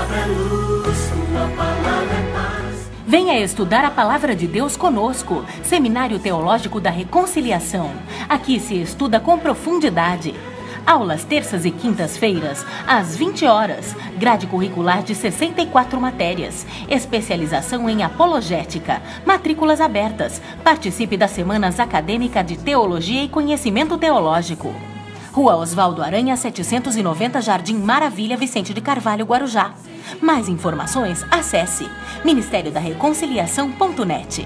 palavra é luz, tua palavra é paz. Venha estudar a Palavra de Deus conosco, Seminário Teológico da Reconciliação. Aqui se estuda com profundidade. Aulas terças e quintas-feiras, às 20 horas. Grade curricular de 64 matérias. Especialização em apologética. Matrículas abertas. Participe das Semanas Acadêmica de Teologia e Conhecimento Teológico. Rua Osvaldo Aranha, 790, Jardim Maravilha, Vicente de Carvalho, Guarujá. Mais informações, acesse ministériodareconciliação.net. E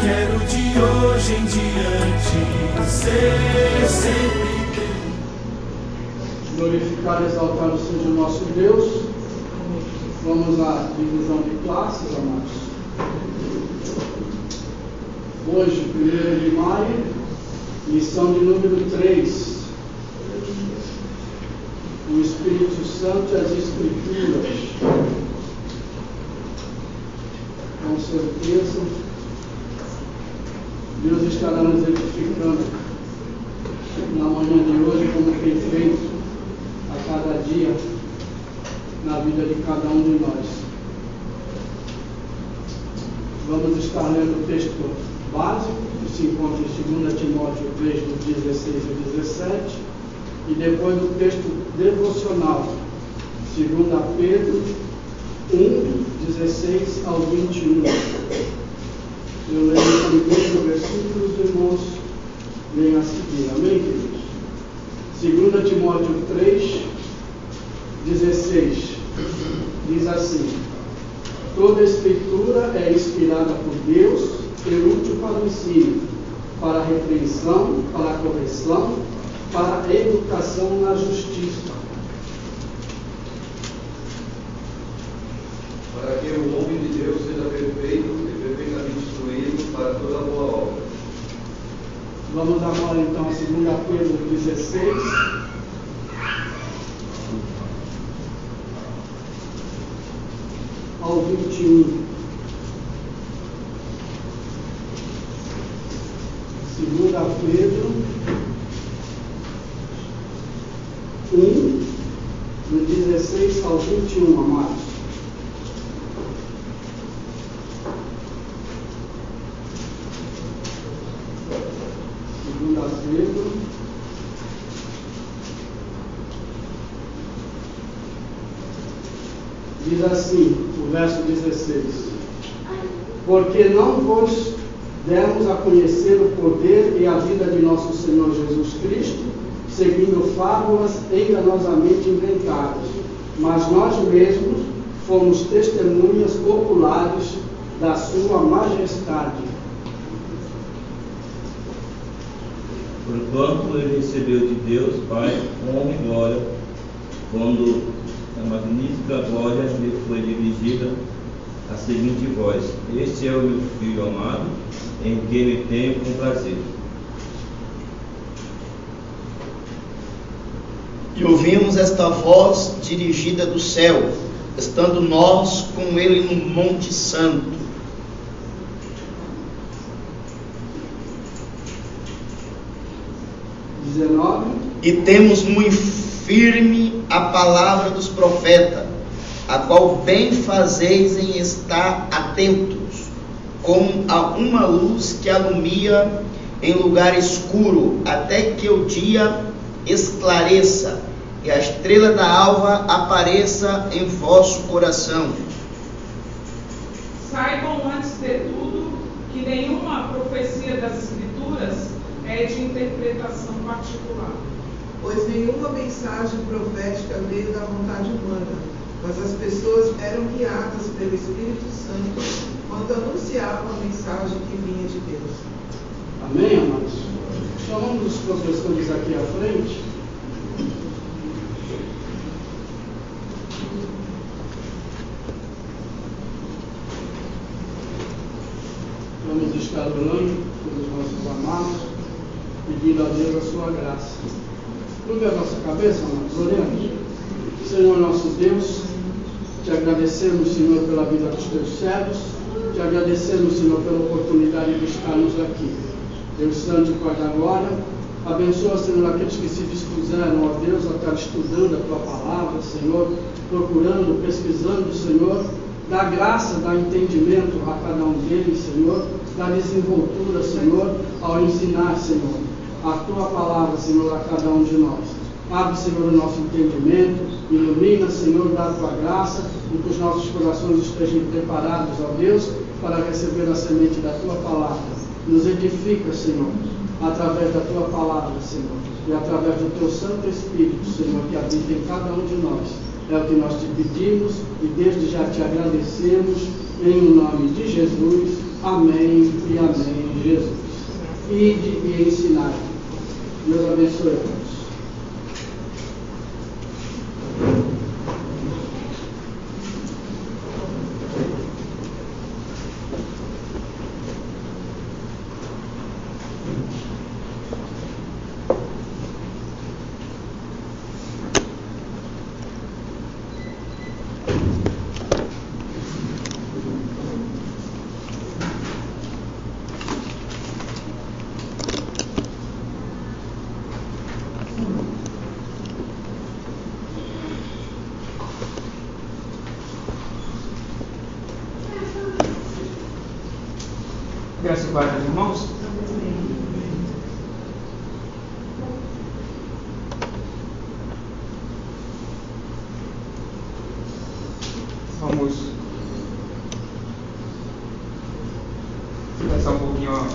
quero de hoje em diante ser sempre teu. Glorificado e exaltado seja o nosso Deus. Vamos à divisão de classes, amados. Hoje, 1º de maio, lição de número 3. O Espírito Santo e as Escrituras. Com certeza, Deus estará nos edificando na manhã de hoje, como tem feito a cada dia na vida de cada um de nós. Vamos estar lendo o texto básico, que se encontra em 2 Timóteo 3, do 16 ao 17. E depois o texto devocional, 2 Pedro 1, 16 ao 21. Eu leio o primeiro versículo, os irmãos leem a seguir. Amém, queridos? 2 Timóteo 3, 16. Diz assim: toda a Escritura é inspirada por Deus e útil para o ensino, para a repreensão, para a correção, para a educação na justiça, para que o homem de Deus seja perfeito e perfeitamente instruído para toda boa obra. Vamos agora então a 2 Pedro 16, ao 21. 2 Pedro 1, do 16 ao 21, amados. Segunda Pedro, diz assim, o verso 16: porque não vos demos a conhecer o poder e a vida de nosso Senhor Jesus Cristo, seguindo fábulas enganosamente inventadas, mas nós mesmos fomos testemunhas oculares da sua majestade. Porquanto ele recebeu de Deus Pai honra e glória, quando a magnífica glória lhe foi dirigida a seguinte voz: este é o meu Filho amado, em quem me tenho comprazido. E ouvimos esta voz dirigida do céu, estando nós com ele no Monte Santo. E temos muito firme a palavra dos profetas, a qual bem fazeis em estar atentos, como a uma luz que alumia em lugar escuro, até que o dia esclareça e a estrela da alva apareça em vosso coração. Saibam antes de tudo que nenhuma profecia das Escrituras é de interpretação particular. Pois nenhuma mensagem profética veio da vontade humana, mas as pessoas eram guiadas pelo Espírito Santo quando anunciavam a mensagem que vinha de Deus. Amém, amados? Chamamos os professores aqui à frente. Vamos estar orando pelos nossos amados, pedindo a Deus a sua graça. Curve a nossa cabeça, amados, oremos. Senhor nosso Deus, te agradecemos, Senhor, pela vida dos teus servos, te agradecemos, Senhor, pela oportunidade de estarmos aqui. Deus Santo, guarda agora Abençoa, Senhor, aqueles que se dispuseram, ó Deus, a estar estudando a Tua palavra, Senhor, procurando, pesquisando, Senhor. Dá graça, dá entendimento a cada um deles, Senhor. Dá desenvoltura, Senhor, ao ensinar, Senhor, a Tua palavra, Senhor, a cada um de nós. Abre, Senhor, o nosso entendimento, ilumina, Senhor, dá a Tua graça, e que os nossos corações estejam preparados, ó Deus, para receber a semente da Tua palavra. Nos edifica, Senhor, através da Tua palavra, Senhor, e através do Teu Santo Espírito, Senhor, que habita em cada um de nós. É o que nós te pedimos e desde já te agradecemos, em nome de Jesus. Amém e amém, Jesus. Ide e ensinai. Deus abençoe a todos. Graças e paz, irmãos. Vamos começar um pouquinho a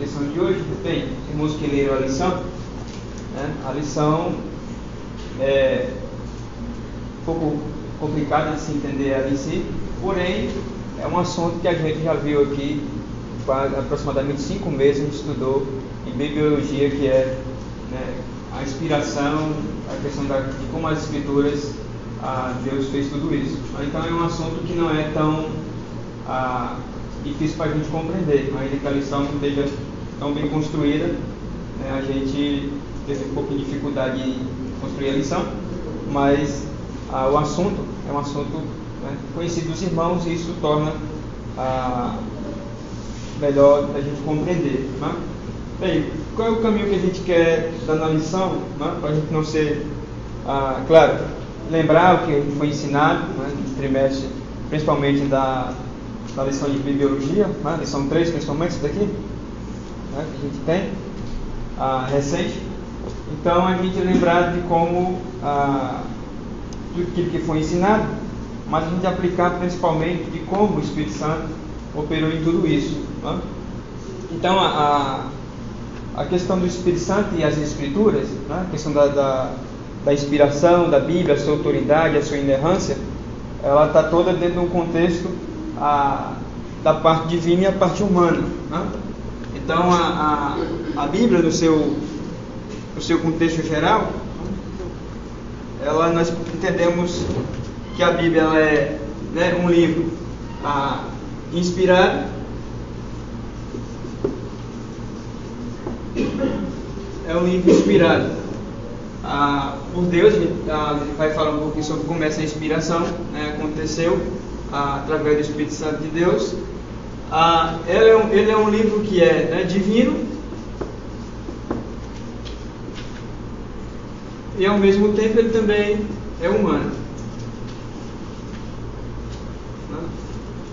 lição de hoje. Bem, temos que ler a lição. Né? A lição é um pouco complicada de se entender ela em si, porém é um assunto que a gente já viu aqui há aproximadamente 5 meses. A gente estudou em bibliologia, que é, né, a inspiração, a questão de como as escrituras, Deus fez tudo isso. Então é um assunto que não é tão difícil para a gente compreender, ainda que a lição não esteja tão bem construída, né, a gente teve um pouco de dificuldade em construir a lição, mas o assunto é um assunto, né, conhecido dos irmãos, e isso torna melhor a gente compreender. Né? Bem, qual é o caminho que a gente quer dar na lição, né, para a gente não ser, claro, lembrar o que a gente foi ensinado, né, no trimestre, principalmente da lição de bibliologia, né, lição 3 principalmente, isso daqui, né, que a gente tem, recente. Então a gente lembrar de como tudo aquilo que foi ensinado, mas a gente aplicar principalmente de como o Espírito Santo operou em tudo isso. Né? Então a questão do Espírito Santo e as Escrituras, né? A questão da inspiração da Bíblia, a sua autoridade, a sua inerrância, ela está toda dentro de um contexto da parte divina e a parte humana. Né? Então a Bíblia, no seu contexto geral, nós entendemos que a Bíblia ela é, né, um livro inspirado, é um livro inspirado por Deus. A gente vai falar um pouquinho sobre como essa inspiração, né, aconteceu através do Espírito Santo de Deus. Ele é um livro que é, né, divino, e ao mesmo tempo ele também é humano.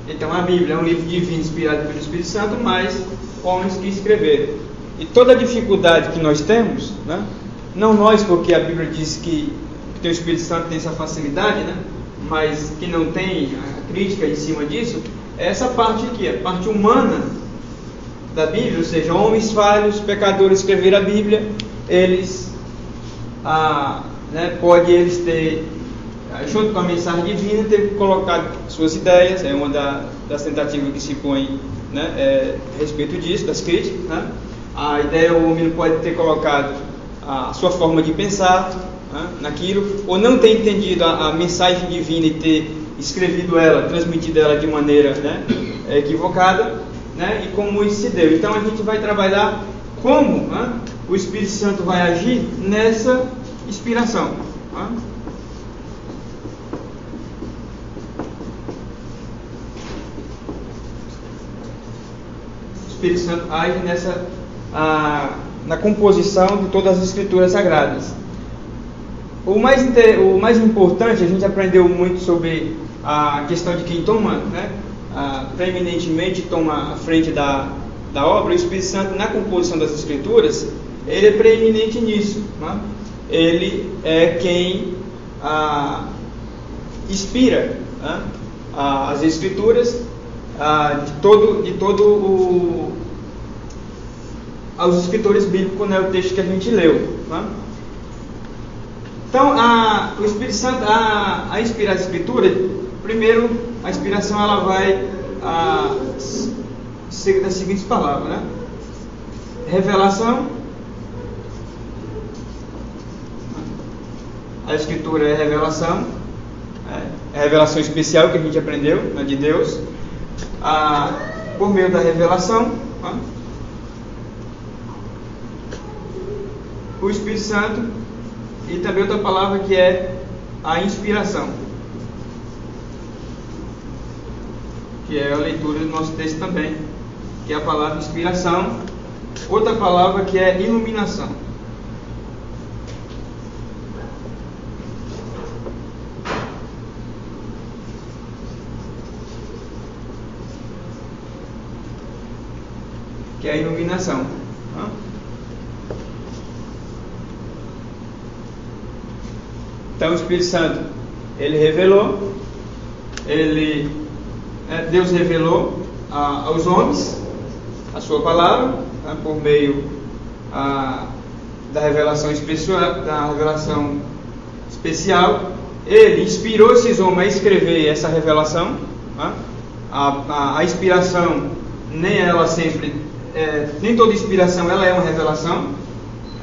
Então a Bíblia é um livro divino inspirado pelo Espírito Santo, mas homens que escreveram. E toda a dificuldade que nós temos, né, não nós, porque a Bíblia diz que o Espírito Santo tem essa facilidade, né, mas que não tem a crítica em cima disso, é essa parte aqui, a parte humana da Bíblia, ou seja, homens falhos, pecadores escreveram a Bíblia, eles pode eles ter, junto com a mensagem divina, ter colocado suas ideias. É uma das tentativas que se põe, né, a respeito disso, das críticas. Né? A ideia, o homem pode ter colocado a sua forma de pensar, né, naquilo, ou não ter entendido a mensagem divina e ter escrevido ela, transmitido ela de maneira, né, equivocada, né, e como isso se deu. Então a gente vai trabalhar como, né, o Espírito Santo vai agir nessa inspiração. Né? O Espírito Santo age na composição de todas as Escrituras Sagradas. O mais importante, a gente aprendeu muito sobre a questão de quem toma, né, preeminentemente toma a frente da obra. O Espírito Santo, na composição das Escrituras, ele é preeminente nisso, né? Ele é quem inspira, né, as Escrituras aos escritores bíblicos, né, o texto que a gente leu, né? Então, o Espírito Santo, a inspirar a Escritura, primeiro, a inspiração ela vai ser das seguintes palavras, né? Revelação. A Escritura é revelação, é a revelação especial que a gente aprendeu, né, de Deus. Por meio da revelação, né, o Espírito Santo, e também outra palavra que é a inspiração, que é a leitura do nosso texto também, que é a palavra inspiração. Outra palavra que é iluminação. Que é a iluminação. Então o Espírito Santo, ele revelou, Deus revelou aos homens a sua palavra, tá, por meio da revelação especial. Ele inspirou esses homens a escrever essa revelação, tá? A inspiração, nem toda inspiração ela é uma revelação,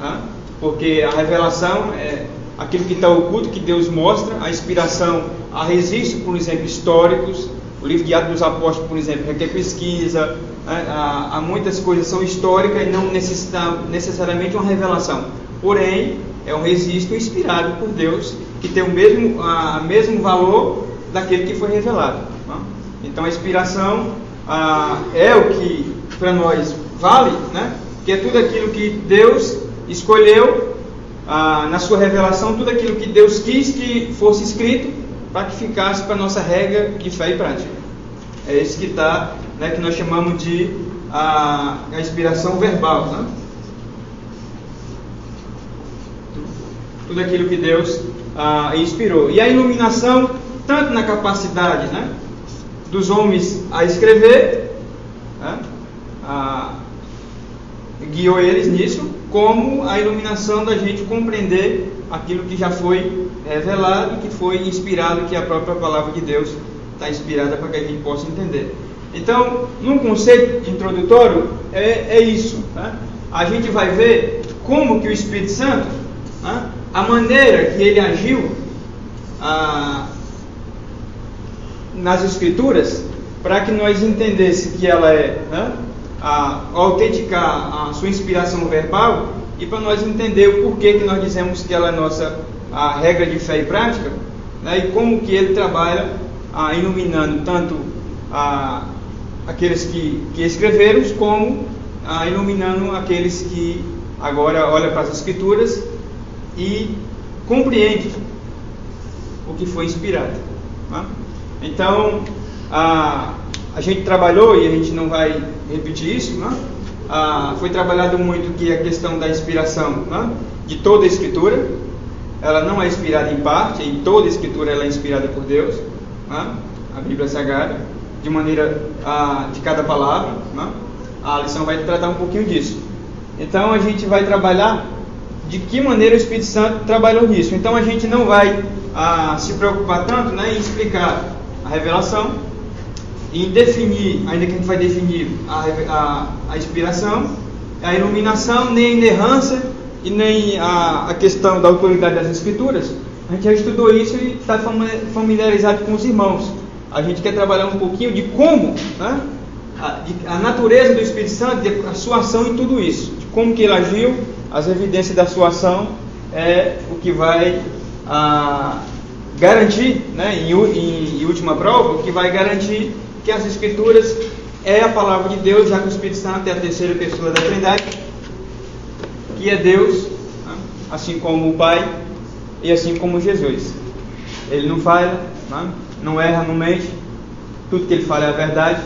tá? Porque a revelação é aquilo que está oculto, que Deus mostra. A inspiração, há registros, por exemplo, históricos. O livro de Atos dos Apóstolos, por exemplo, requer pesquisa. Há muitas coisas que são históricas e não necessitam necessariamente uma revelação. Porém, é um registro inspirado por Deus, que tem o mesmo valor daquele que foi revelado. Então a inspiração é o que para nós vale, né? Que é tudo aquilo que Deus escolheu na sua revelação, tudo aquilo que Deus quis que fosse escrito para que ficasse para nossa regra de fé e prática. É isso que está, né, que nós chamamos de a inspiração verbal, né? Tudo aquilo que Deus inspirou. E a iluminação, tanto na capacidade, né, dos homens a escrever, né, guiou eles nisso, como a iluminação da gente compreender aquilo que já foi revelado, que foi inspirado, que a própria palavra de Deus está inspirada para que a gente possa entender. Então, num conceito introdutório, é isso, né? A gente vai ver como que o Espírito Santo, né, a maneira que ele agiu nas Escrituras, para que nós entendêssemos que ela é, né, autenticar a sua inspiração verbal, e para nós entender o porquê que nós dizemos que ela é a regra de fé e prática, né, e como que ele trabalha iluminando tanto aqueles que escreveram, como iluminando aqueles que agora olham para as Escrituras e compreendem o que foi inspirado, né? Então a gente trabalhou, e a gente não vai repetir isso, né? Foi trabalhado muito que a questão da inspiração, né, de toda a Escritura. Ela não é inspirada em parte, em toda a Escritura ela é inspirada por Deus, né? A Bíblia Sagrada, de maneira de cada palavra, né? A lição vai tratar um pouquinho disso. Então a gente vai trabalhar de que maneira o Espírito Santo trabalhou nisso. Então a gente não vai se preocupar tanto, né, em explicar a revelação, em definir, ainda que a gente vai definir a inspiração, a iluminação, nem a inerrância e nem a questão da autoridade das Escrituras. A gente já estudou isso e está familiarizado com os irmãos. A gente quer trabalhar um pouquinho de como, né, a natureza do Espírito Santo, a sua ação em tudo isso, de como que ele agiu, as evidências da sua ação é o que vai garantir, né, em última prova, o que vai garantir que as Escrituras é a palavra de Deus, já que o Espírito Santo é a terceira pessoa da Trindade. que é Deus, né? Assim como o Pai e assim como Jesus. Ele não falha, né? Não erra, não mente. Tudo que ele fala é a verdade,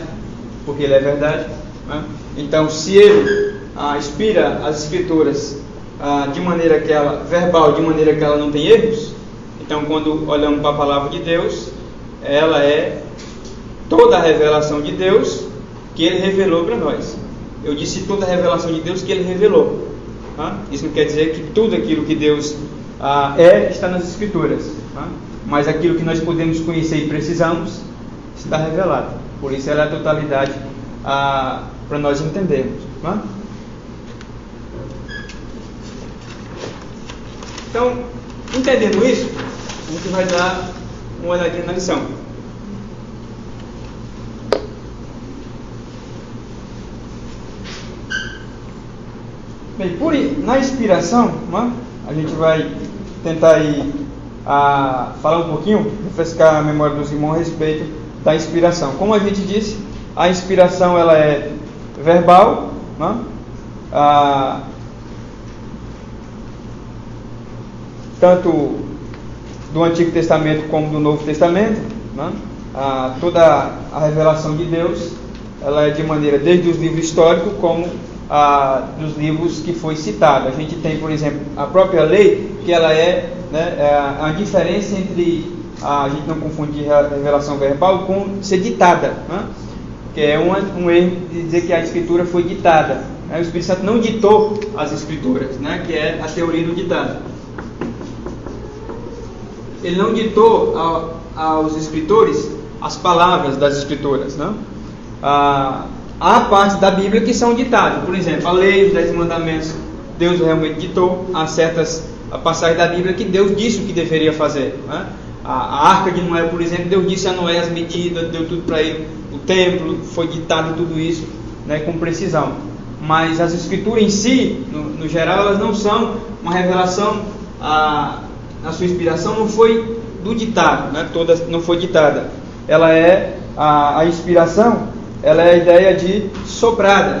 porque ele é verdade, né? Então, se ele inspira as Escrituras de maneira que ela, verbal, de maneira que ela não tem erros, então quando olhamos para a palavra de Deus, ela é toda a revelação de Deus que ele revelou para nós. Eu disse toda a revelação de Deus que ele revelou. Isso não quer dizer que tudo aquilo que Deus está nas Escrituras, mas aquilo que nós podemos conhecer e precisamos está revelado. Por isso ela é a totalidade para nós entendermos. Então, entendendo isso, a gente vai dar uma olhadinha na lição. Bem, na inspiração, a gente vai tentar falar um pouquinho, refrescar a memória dos irmãos a respeito da inspiração. Como a gente disse, a inspiração ela é verbal, tanto do Antigo Testamento como do Novo Testamento, toda a revelação de Deus, ela é de maneira desde os livros históricos como dos livros que foi citado. A gente tem, por exemplo, a própria lei, que ela a diferença entre a gente não confundir a revelação verbal com ser ditada, que é um erro de dizer que a Escritura foi ditada. O Espírito Santo não ditou as Escrituras, que é a teoria do ditado. Ele não ditou aos escritores as palavras das Escrituras. Há partes da Bíblia que são ditadas. Por exemplo, a lei, os 10 mandamentos, Deus realmente ditou. Há certas passagens da Bíblia que Deus disse o que deveria fazer. A arca de Noé, por exemplo, Deus disse a Noé as medidas, deu tudo para ele. O templo, foi ditado tudo isso com precisão. Mas as Escrituras em si, no geral, elas não são uma revelação. A sua inspiração não foi do ditado, toda não foi ditada. Ela é a inspiração, ela é a ideia de soprada,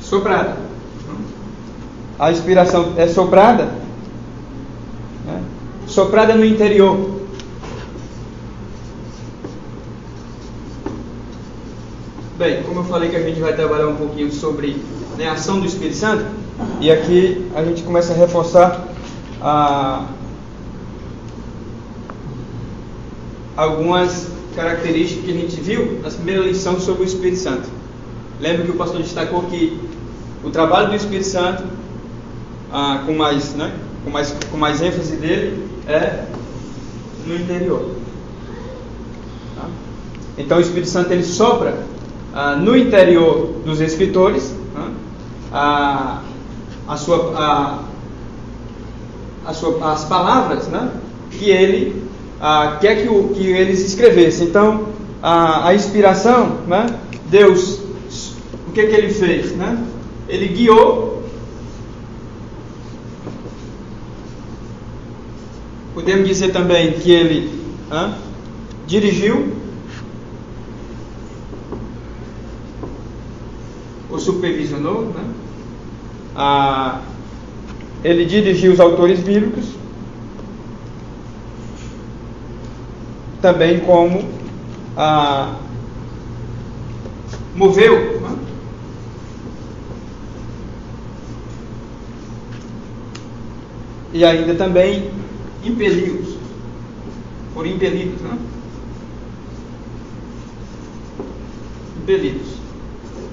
soprada. A inspiração é soprada, soprada no interior. Bem, como eu falei que a gente vai trabalhar um pouquinho sobre a ação do Espírito Santo, e aqui a gente começa a reforçar algumas características que a gente viu na primeira lição sobre o Espírito Santo. Lembra que o pastor destacou que o trabalho do Espírito Santo, com mais ênfase dele, é no interior. Então o Espírito Santo ele sopra no interior dos escritores as palavras que ele quer que eles escrevessem. Então a inspiração, Deus, o que ele fez? Ele guiou, podemos dizer também que ele dirigiu, ou supervisionou, ele dirigiu os autores bíblicos, também como moveu, e ainda também impeliu-os, foram impelidos, impelidos.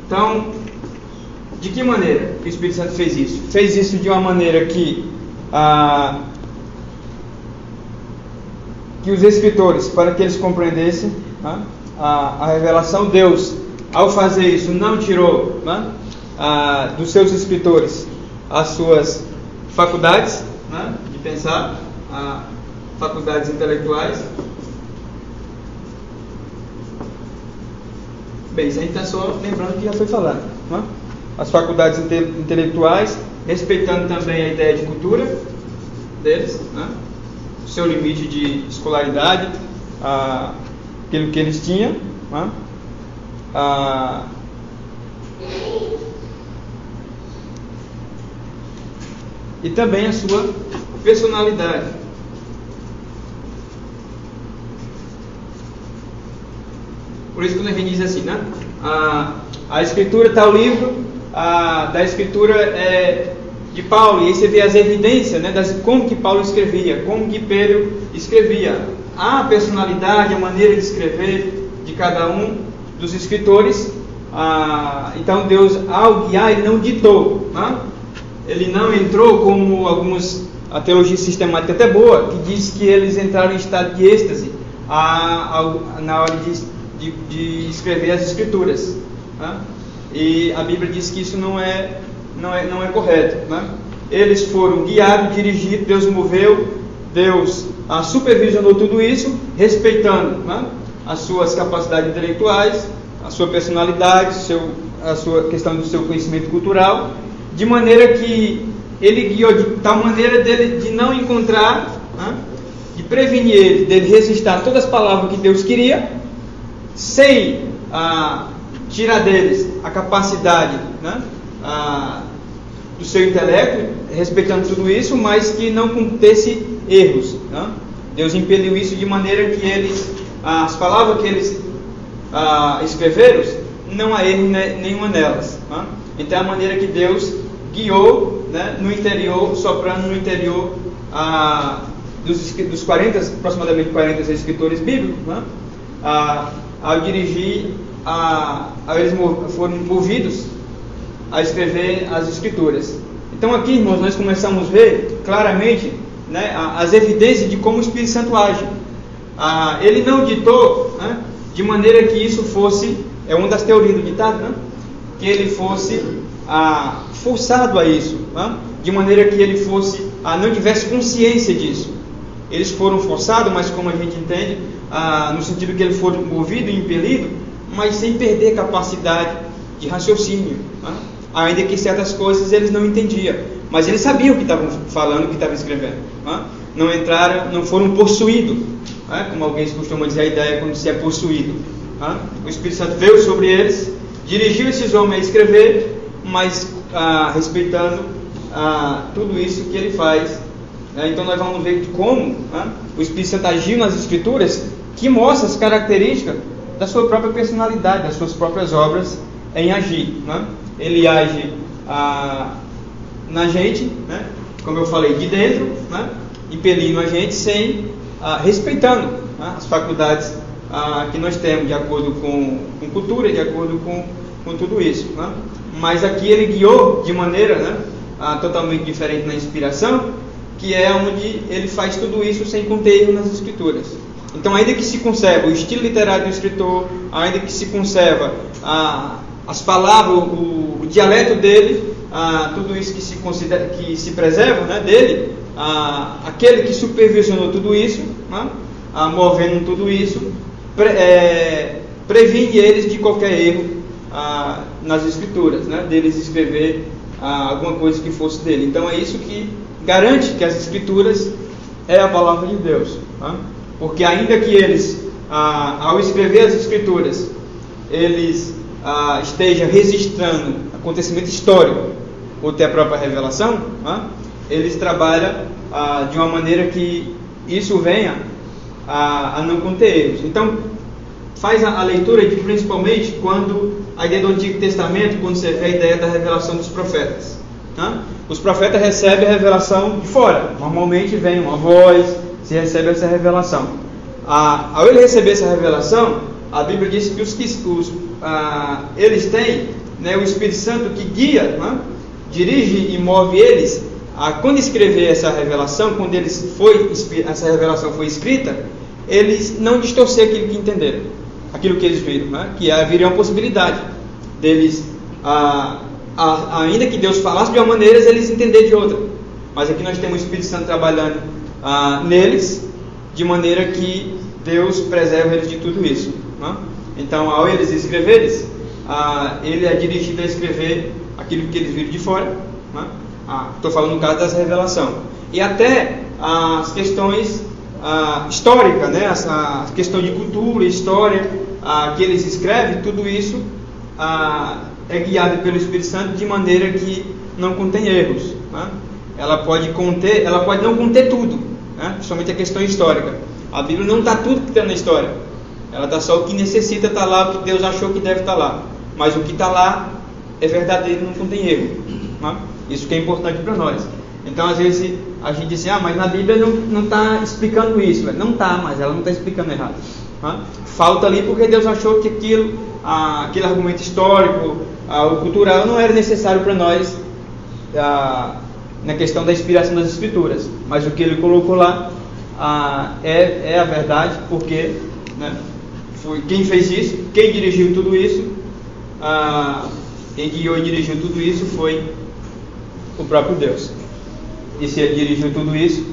Então, de que maneira que o Espírito Santo fez isso? Fez isso de uma maneira que os escritores, para que eles compreendessem a revelação, Deus, ao fazer isso, não tirou dos seus escritores as suas faculdades de pensar, faculdades intelectuais. Bem, isso a gente está só lembrando que já foi falado. As faculdades intelectuais, respeitando também a ideia de cultura deles, o seu limite de escolaridade, aquilo que eles tinham, E também a sua personalidade. Por isso, quando a gente diz assim, né? A escritura, tal livro da escritura é de Paulo, e aí você vê as evidências, né, como que Paulo escrevia, como que Pedro escrevia, a personalidade, a maneira de escrever de cada um dos escritores. Então Deus, ao guiar, Ele não ditou, né? Ele não entrou como a teologia sistemática até boa, que diz que eles entraram em estado de êxtase na hora de escrever as escrituras, né? E a Bíblia diz que isso não é correto, né? Eles foram guiados, dirigidos, Deus moveu, Deus supervisionou tudo isso, respeitando, né, as suas capacidades intelectuais, a sua personalidade, a sua questão do seu conhecimento cultural, de maneira que Ele guiou de tal maneira de não encontrar, né, de prevenir ele, dele resistir todas as palavras que Deus queria, sem tirar deles a capacidade, né, do seu intelecto, respeitando tudo isso, mas que não cometesse erros, né? Deus impeliu isso de maneira que as palavras que eles escreveram, não há erro nenhuma nelas, né? Então é a maneira que Deus guiou, né, no interior, soprando no interior dos aproximadamente 40 escritores bíblicos, né? Ao dirigir, eles foram movidos a escrever as escrituras. Então aqui, irmãos, nós começamos a ver claramente, né, as evidências de como o Espírito Santo age. Ele não ditou, né, de maneira que isso fosse, é uma das teorias do ditado, né, que ele fosse forçado a isso, né, de maneira que ele fosse, não tivesse consciência disso. Eles foram forçados, mas como a gente entende, no sentido que eles foram movidos e impelidos, mas sem perder a capacidade de raciocínio, né? Ainda que certas coisas eles não entendiam, mas eles sabiam o que estavam falando, o que estavam escrevendo, né? Não foram possuídos, né? Como alguém costuma dizer, a ideia quando se é possuído, né? O Espírito Santo veio sobre eles, dirigiu esses homens a escrever, mas respeitando tudo isso que ele faz, né? Então nós vamos ver como, né, o Espírito Santo agiu nas Escrituras, que mostra as características da sua própria personalidade, das suas próprias obras em agir, né? Ele age na gente, né, como eu falei, de dentro, né, impelindo a gente, respeitando, né, as faculdades que nós temos, de acordo com cultura, de acordo com tudo isso, né? Mas aqui ele guiou de maneira, né, totalmente diferente na inspiração, que é onde ele faz tudo isso sem conter erro nas Escrituras. Então, ainda que se conserva o estilo literário do escritor, ainda que se conserva as palavras, o dialeto dele, tudo isso que se considera, que se preserva, né, dele, aquele que supervisionou tudo isso, né, movendo tudo isso, previne eles de qualquer erro nas Escrituras, né, deles escrever alguma coisa que fosse dele. Então é isso que garante que as Escrituras é a palavra de Deus, né? Porque ainda que eles, ao escrever as Escrituras, eles estejam registrando acontecimento histórico ou até a própria revelação, né, eles trabalham de uma maneira que isso venha a não conter erros. Então, faz a leitura de, principalmente quando a ideia do Antigo Testamento, quando você vê a ideia da revelação dos profetas, né? Os profetas recebem a revelação de fora. Normalmente vem uma voz, se recebe essa revelação. Ao ele receber essa revelação, a Bíblia diz que eles têm, né, o Espírito Santo que guia, né, dirige e move eles quando escrever essa revelação, quando essa revelação foi escrita, eles não distorcer aquilo que entenderam, aquilo que eles viram, né, que haveria uma possibilidade deles, ainda que Deus falasse de uma maneira, eles entenderem de outra. Mas aqui nós temos o Espírito Santo trabalhando neles, de maneira que Deus preserva eles de tudo isso, né? Então, ao eles escreverem, ele é dirigido a escrever aquilo que eles viram de fora, né? Estou falando no caso das revelações. E até as questões históricas, né? A questão de cultura, história, que eles escrevem, tudo isso é guiada pelo Espírito Santo de maneira que não contém erros. Né? Ela pode não conter tudo, né? Principalmente a questão histórica. A Bíblia não está tudo que está na história. Ela está só o que necessita estar lá, o que Deus achou que deve estar lá. Mas o que está lá é verdadeiro, não contém erro. Né? Isso que é importante para nós. Então, às vezes, a gente diz assim, mas na Bíblia não está explicando isso. Não está, mas ela não está explicando errado. Né? Falta ali porque Deus achou que aquele argumento histórico, o cultural, não era necessário para nós na questão da inspiração das Escrituras. Mas o que ele colocou lá é a verdade, porque, né, foi quem fez isso, quem dirigiu tudo isso, quem guiou e dirigiu tudo isso foi o próprio Deus. E se ele dirigiu tudo isso,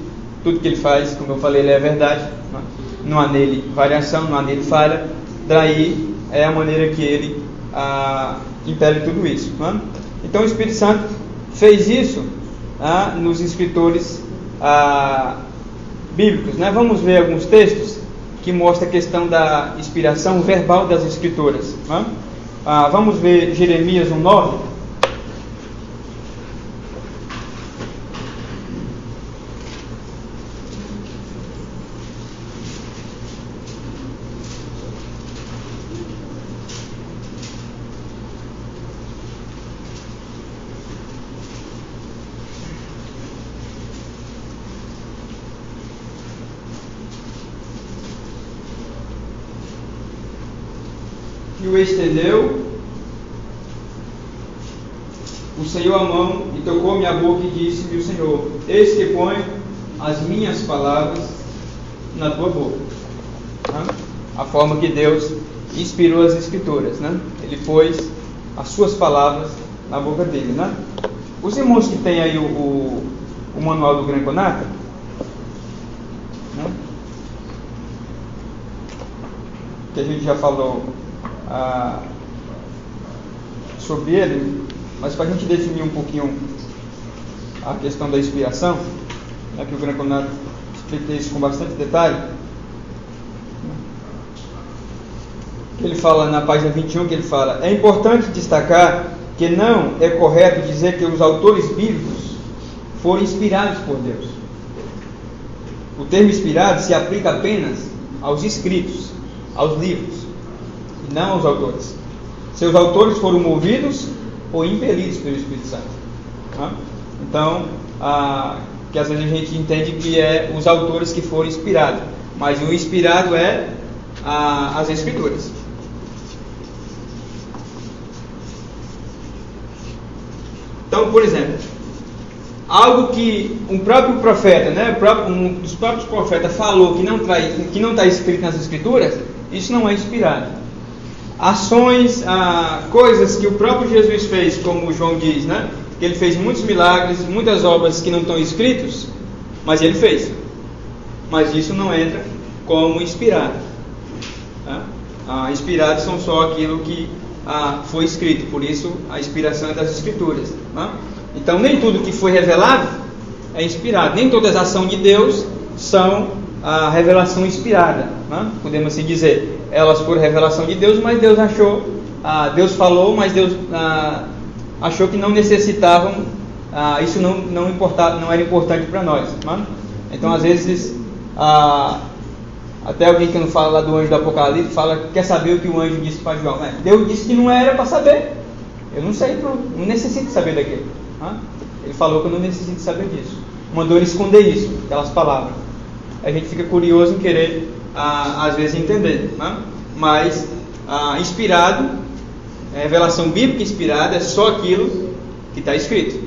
tudo que ele faz, como eu falei, ele é verdade, né? Não há nele variação, não há nele falha. Daí é a maneira que ele impele tudo isso, né? Então o Espírito Santo fez isso nos escritores bíblicos, né? Vamos ver alguns textos que mostram a questão da inspiração verbal das Escrituras, né? Vamos ver Jeremias 1:9. E o estendeu o Senhor a mão e tocou minha boca e disse-me o Senhor: eis que ponho as minhas palavras na tua boca. A forma que Deus inspirou as Escrituras, né? Ele pôs as suas palavras na boca dele, né? Os irmãos que têm aí o manual do Greco-Nata, né? Que a gente já falou sobre ele, mas para a gente definir um pouquinho a questão da inspiração, né, que o Greco-Nata explica isso com bastante detalhe. Ele fala na página 21, que ele fala: é importante destacar que não é correto dizer que os autores bíblicos foram inspirados por Deus. O termo inspirado se aplica apenas aos escritos, aos livros, e não aos autores. Seus autores foram movidos ou impelidos pelo Espírito Santo. Tá? Então, que às vezes a gente entende que é os autores que foram inspirados, mas o inspirado é as Escrituras. Então, por exemplo, algo que um próprio profeta, né, um dos próprios profetas falou que não está escrito nas Escrituras, isso não é inspirado. Ações, coisas que o próprio Jesus fez, como João diz, né, que ele fez muitos milagres, muitas obras que não estão escritos, mas ele fez. Mas isso não entra como inspirado. Tá? Inspirados são só aquilo que foi escrito, por isso a inspiração é das Escrituras. Tá? Então nem tudo que foi revelado é inspirado, nem todas as ações de Deus são a revelação inspirada, né? Podemos assim dizer, elas foram revelação de Deus, mas Deus achou, Deus falou, mas Deus achou que não necessitavam, isso não era importante para nós, né? Então às vezes até alguém que não fala lá do anjo do Apocalipse quer saber o que o anjo disse para João. Deus disse que não era para saber, eu não sei, não necessito saber daquilo. Ele falou que eu não necessito saber disso, mandou ele esconder isso, aquelas palavras. A gente fica curioso em querer às vezes entender, né? Mas inspirado, revelação bíblica inspirada é só aquilo que está escrito,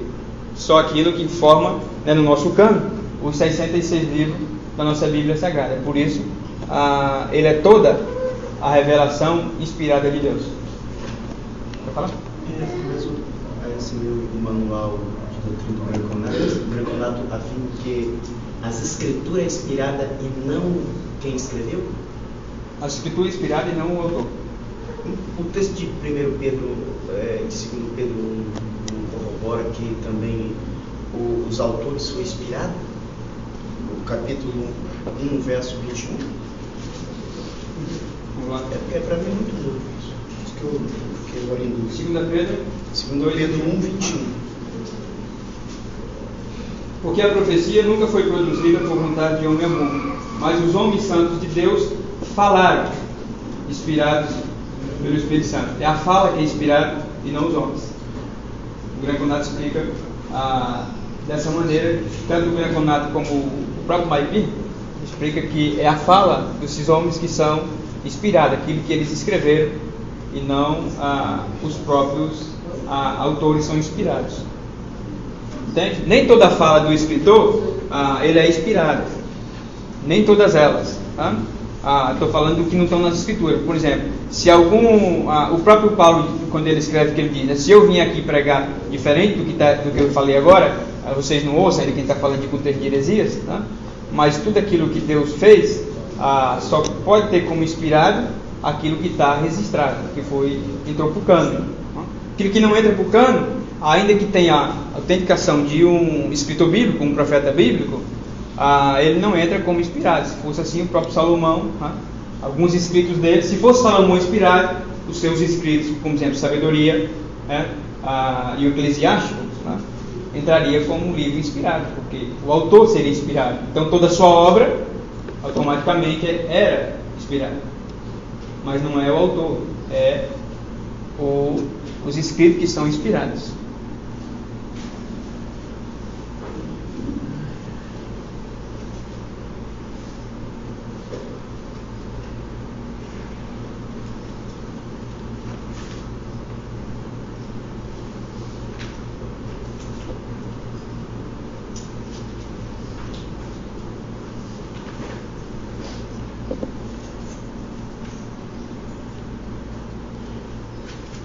só aquilo que forma, né, no nosso cânon os 66 livros da nossa Bíblia Sagrada. Por isso ele é toda a revelação inspirada de Deus. Quer falar? Esse meu manual de doutrina do Greco-Nato afirma que as escrituras é inspirada e não quem escreveu? A escritura é inspirada e não o autor. O texto de 1 Pedro, de 2 Pedro corrobora que também os autores foram inspirados. O capítulo 1, verso 21. Vamos lá. É porque para mim é muito novo isso. que eu fiquei agora em dúvida. 2 Pedro 2 Pedro 1, 21. Porque a profecia nunca foi produzida por vontade de homem algum, mas os homens santos de Deus falaram, inspirados pelo Espírito Santo. É a fala que é inspirada e não os homens. O Greco-Nato explica dessa maneira, tanto o Greco-Nato como o próprio Maipi explica que é a fala desses homens que são inspirados, aquilo que eles escreveram, e não os próprios autores são inspirados. Entende? Nem toda fala do escritor ele é inspirada, nem todas elas. Estou falando do que não estão nas escrituras. Por exemplo, se o próprio Paulo, quando ele escreve, que ele diz, né, se eu vim aqui pregar diferente do que eu falei agora, vocês não ouçam, ele quem está falando de contexto de heresias, tá? Mas tudo aquilo que Deus fez só pode ter como inspirado aquilo que está registrado, que entrou para o cânone. Aquilo que não entra para o cânone, ainda que tenha a autenticação de um escritor bíblico, um profeta bíblico, ele não entra como inspirado. Se fosse assim, o próprio Salomão, alguns escritos dele, se fosse Salomão inspirado, os seus escritos, como exemplo, Sabedoria e o Eclesiástico, entraria como um livro inspirado, porque o autor seria inspirado. Então toda a sua obra automaticamente era inspirada. Mas não é o autor, é os escritos que são inspirados.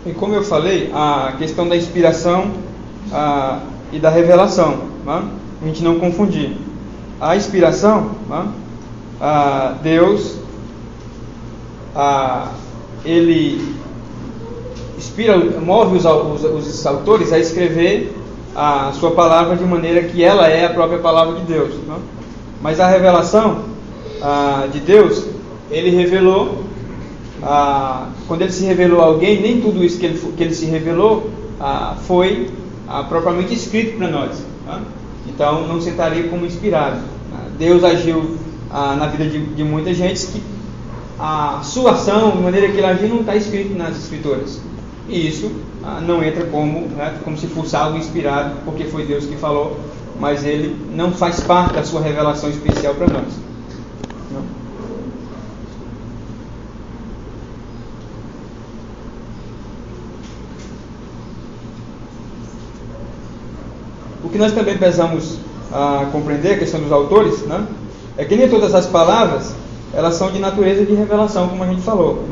E como eu falei, a questão da inspiração e da revelação, a gente não confundir. A inspiração, Deus, ele inspira, move os autores a escrever a sua palavra de maneira que ela é a própria palavra de Deus. Mas a revelação de Deus, ele revelou. Quando ele se revelou a alguém, nem tudo isso que ele se revelou foi propriamente escrito para nós. Então não se estaria como inspirado. Deus agiu na vida de muita gente que a sua ação, de maneira que ele agiu, não está escrito nas escrituras. E isso não entra como se fosse algo inspirado, porque foi Deus que falou, mas ele não faz parte da sua revelação especial para nós. Não. O que nós também precisamos compreender, a questão dos autores, é que nem todas as palavras elas são de natureza de revelação, como a gente falou.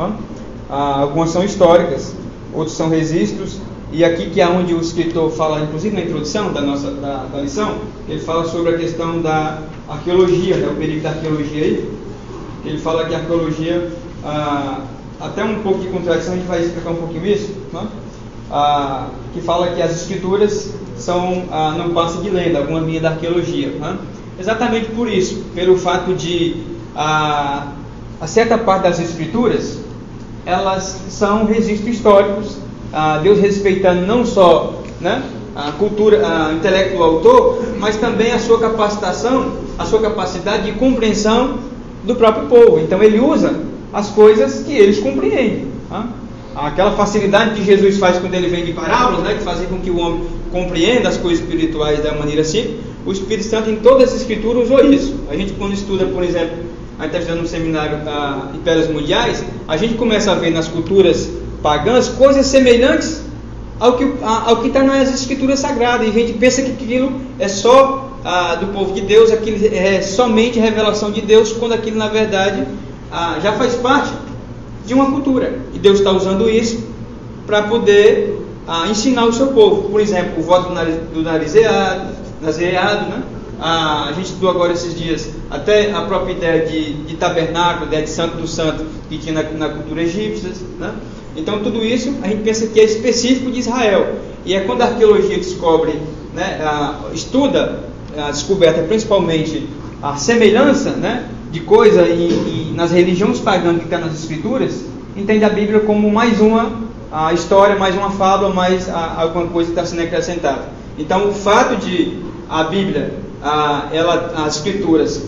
Algumas são históricas, outros são registros, e aqui que é onde o escritor fala, inclusive na introdução da lição, ele fala sobre a questão da arqueologia, o perigo da arqueologia aí. Ele fala que a arqueologia, até um pouco de contradição, a gente vai explicar um pouquinho isso, que fala que as escrituras não passam de lenda, alguma linha da arqueologia. Exatamente por isso, pelo fato de a certa parte das escrituras, elas são registros históricos, Deus respeitando não só a cultura, o intelecto do autor, mas também a sua capacitação, a sua capacidade de compreensão do próprio povo. Então ele usa as coisas que eles compreendem. Aquela facilidade que Jesus faz quando ele vem de parábolas, que fazem com que o homem compreenda as coisas espirituais da maneira simples, o Espírito Santo em todas as escrituras usou isso. A gente, quando estuda, por exemplo, a gente está estudando um seminário Impérios Mundiais, a gente começa a ver nas culturas pagãs coisas semelhantes ao que está nas escrituras sagradas, e a gente pensa que aquilo é só do povo de Deus, aquilo é somente a revelação de Deus, quando aquilo na verdade já faz parte de uma cultura, e Deus está usando isso para poder ensinar o seu povo. Por exemplo, o voto do nazireado, a gente estudou agora esses dias até a própria ideia de tabernáculo, ideia de santo do santo que tinha na cultura egípcia, Então tudo isso a gente pensa que é específico de Israel, e é quando a arqueologia descobre, estuda a descoberta, principalmente a semelhança de coisa nas religiões pagãs que está nas escrituras, entende a Bíblia como mais uma a história, mais uma fábula, mais alguma coisa que está sendo acrescentada. Então, o fato de a Bíblia, as Escrituras,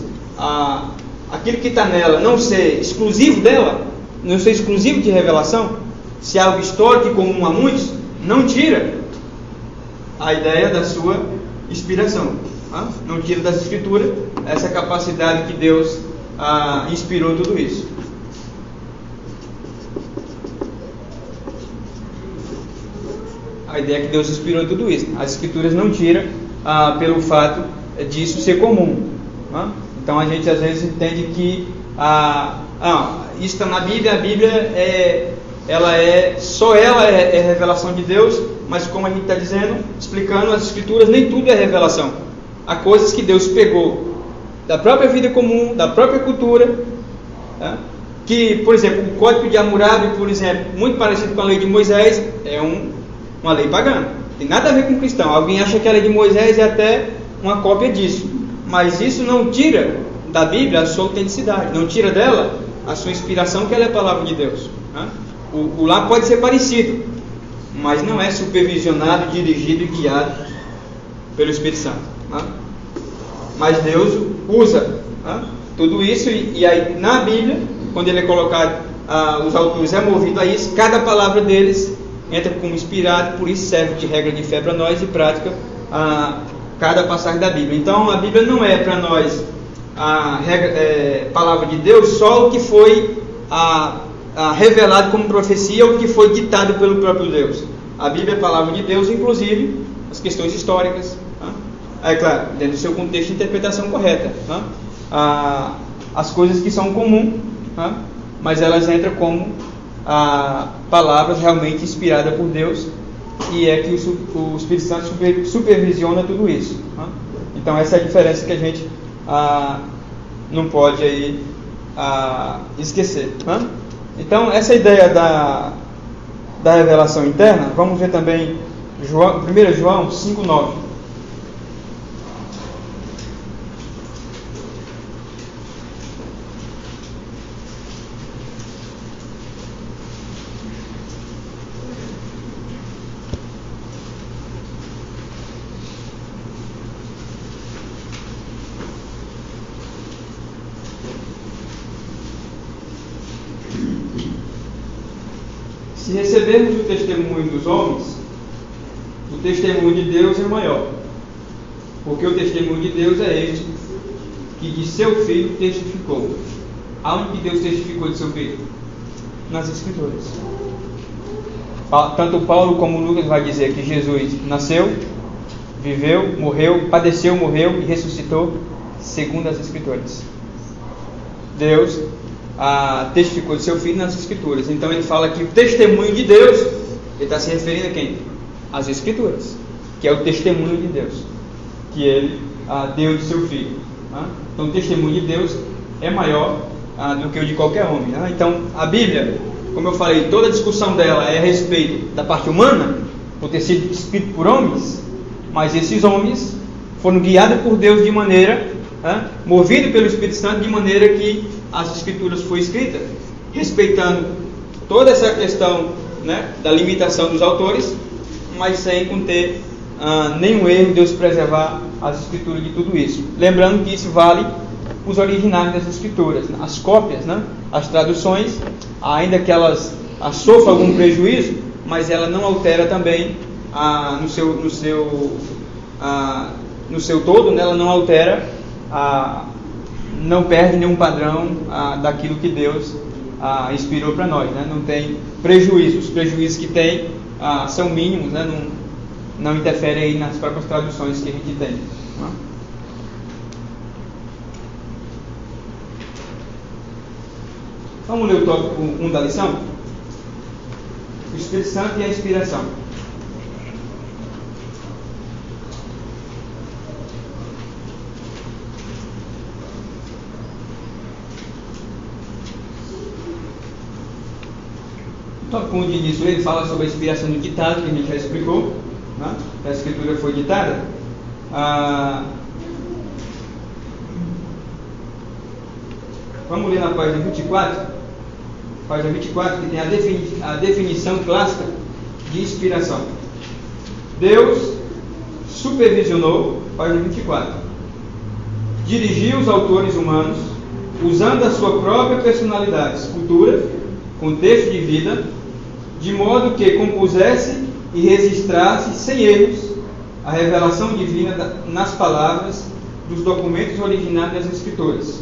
aquilo que está nela não ser exclusivo dela, não ser exclusivo de revelação, se é algo histórico e comum a muitos, não tira a ideia da sua inspiração. Não tira das Escrituras essa capacidade que Deus inspirou tudo isso. A ideia é que Deus inspirou tudo isso. As Escrituras não tiram pelo fato disso ser comum. Então a gente às vezes entende que isso está na Bíblia, a Bíblia só ela é revelação de Deus, mas como a gente está dizendo, explicando, as Escrituras nem tudo é revelação. Há coisas que Deus pegou da própria vida comum, da própria cultura, que, por exemplo, o Código de Hammurabi, por exemplo, muito parecido com a lei de Moisés, é uma lei pagã. Tem nada a ver com cristão. Alguém acha que a lei de Moisés é até uma cópia disso. Mas isso não tira da Bíblia a sua autenticidade. Não tira dela a sua inspiração, que ela é a palavra de Deus. O lá pode ser parecido, mas não é supervisionado, dirigido e guiado pelo Espírito Santo. Mas Deus usa tudo isso, e aí na Bíblia, quando ele é colocado, os autores é movido a isso, cada palavra deles entra como inspirado, por isso serve de regra de fé para nós e prática cada passagem da Bíblia. Então a Bíblia não é para nós palavra de Deus só o que foi revelado como profecia, ou o que foi ditado pelo próprio Deus. A Bíblia é palavra de Deus, inclusive as questões históricas, é claro, dentro do seu contexto de interpretação correta, as coisas que são comuns, mas elas entram como palavras realmente inspiradas por Deus, e é que o Espírito Santo supervisiona tudo isso. Então essa é a diferença que a gente não pode aí esquecer. Então essa ideia da revelação interna, vamos ver também 1 João 5,9. Se recebermos o testemunho dos homens, o testemunho de Deus é maior, porque o testemunho de Deus é este, que de seu Filho testificou. Aonde que Deus testificou de seu Filho? Nas Escrituras. Tanto Paulo como Lucas vai dizer que Jesus nasceu, viveu, morreu, padeceu, morreu e ressuscitou segundo as Escrituras. Deus testificou de seu Filho nas Escrituras. Então ele fala que o testemunho de Deus, ele está se referindo a quem? Às Escrituras, que é o testemunho de Deus, que ele deu de seu Filho. Então o testemunho de Deus é maior do que o de qualquer homem. Então a Bíblia, como eu falei, toda a discussão dela é a respeito da parte humana, por ter sido escrito por homens, mas esses homens foram guiados por Deus de maneira, movidos pelo Espírito Santo, de maneira que as Escrituras foram escritas, respeitando toda essa questão, da limitação dos autores, mas sem conter nenhum erro, Deus preservar as Escrituras de tudo isso. Lembrando que isso vale os originais das Escrituras, as cópias, as traduções, ainda que elas sofram algum prejuízo, mas ela não altera também no seu todo, ela não altera, não perde nenhum padrão daquilo que Deus inspirou para nós, não tem prejuízos. Os prejuízos que tem são mínimos, não interferem aí nas próprias traduções que a gente tem. Vamos ler o tópico 1 da lição? O Espírito Santo e a inspiração. O tópico 1 de início, ele fala sobre a inspiração do ditado, que a gente já explicou, a Escritura foi ditada. Vamos ler na página 24. Página 24, que tem a definição clássica de inspiração. Deus supervisionou, página 24, dirigiu os autores humanos usando a sua própria personalidade, escultura, contexto de vida, de modo que compusesse e registrasse sem erros a revelação divina nas palavras dos documentos originais das Escrituras.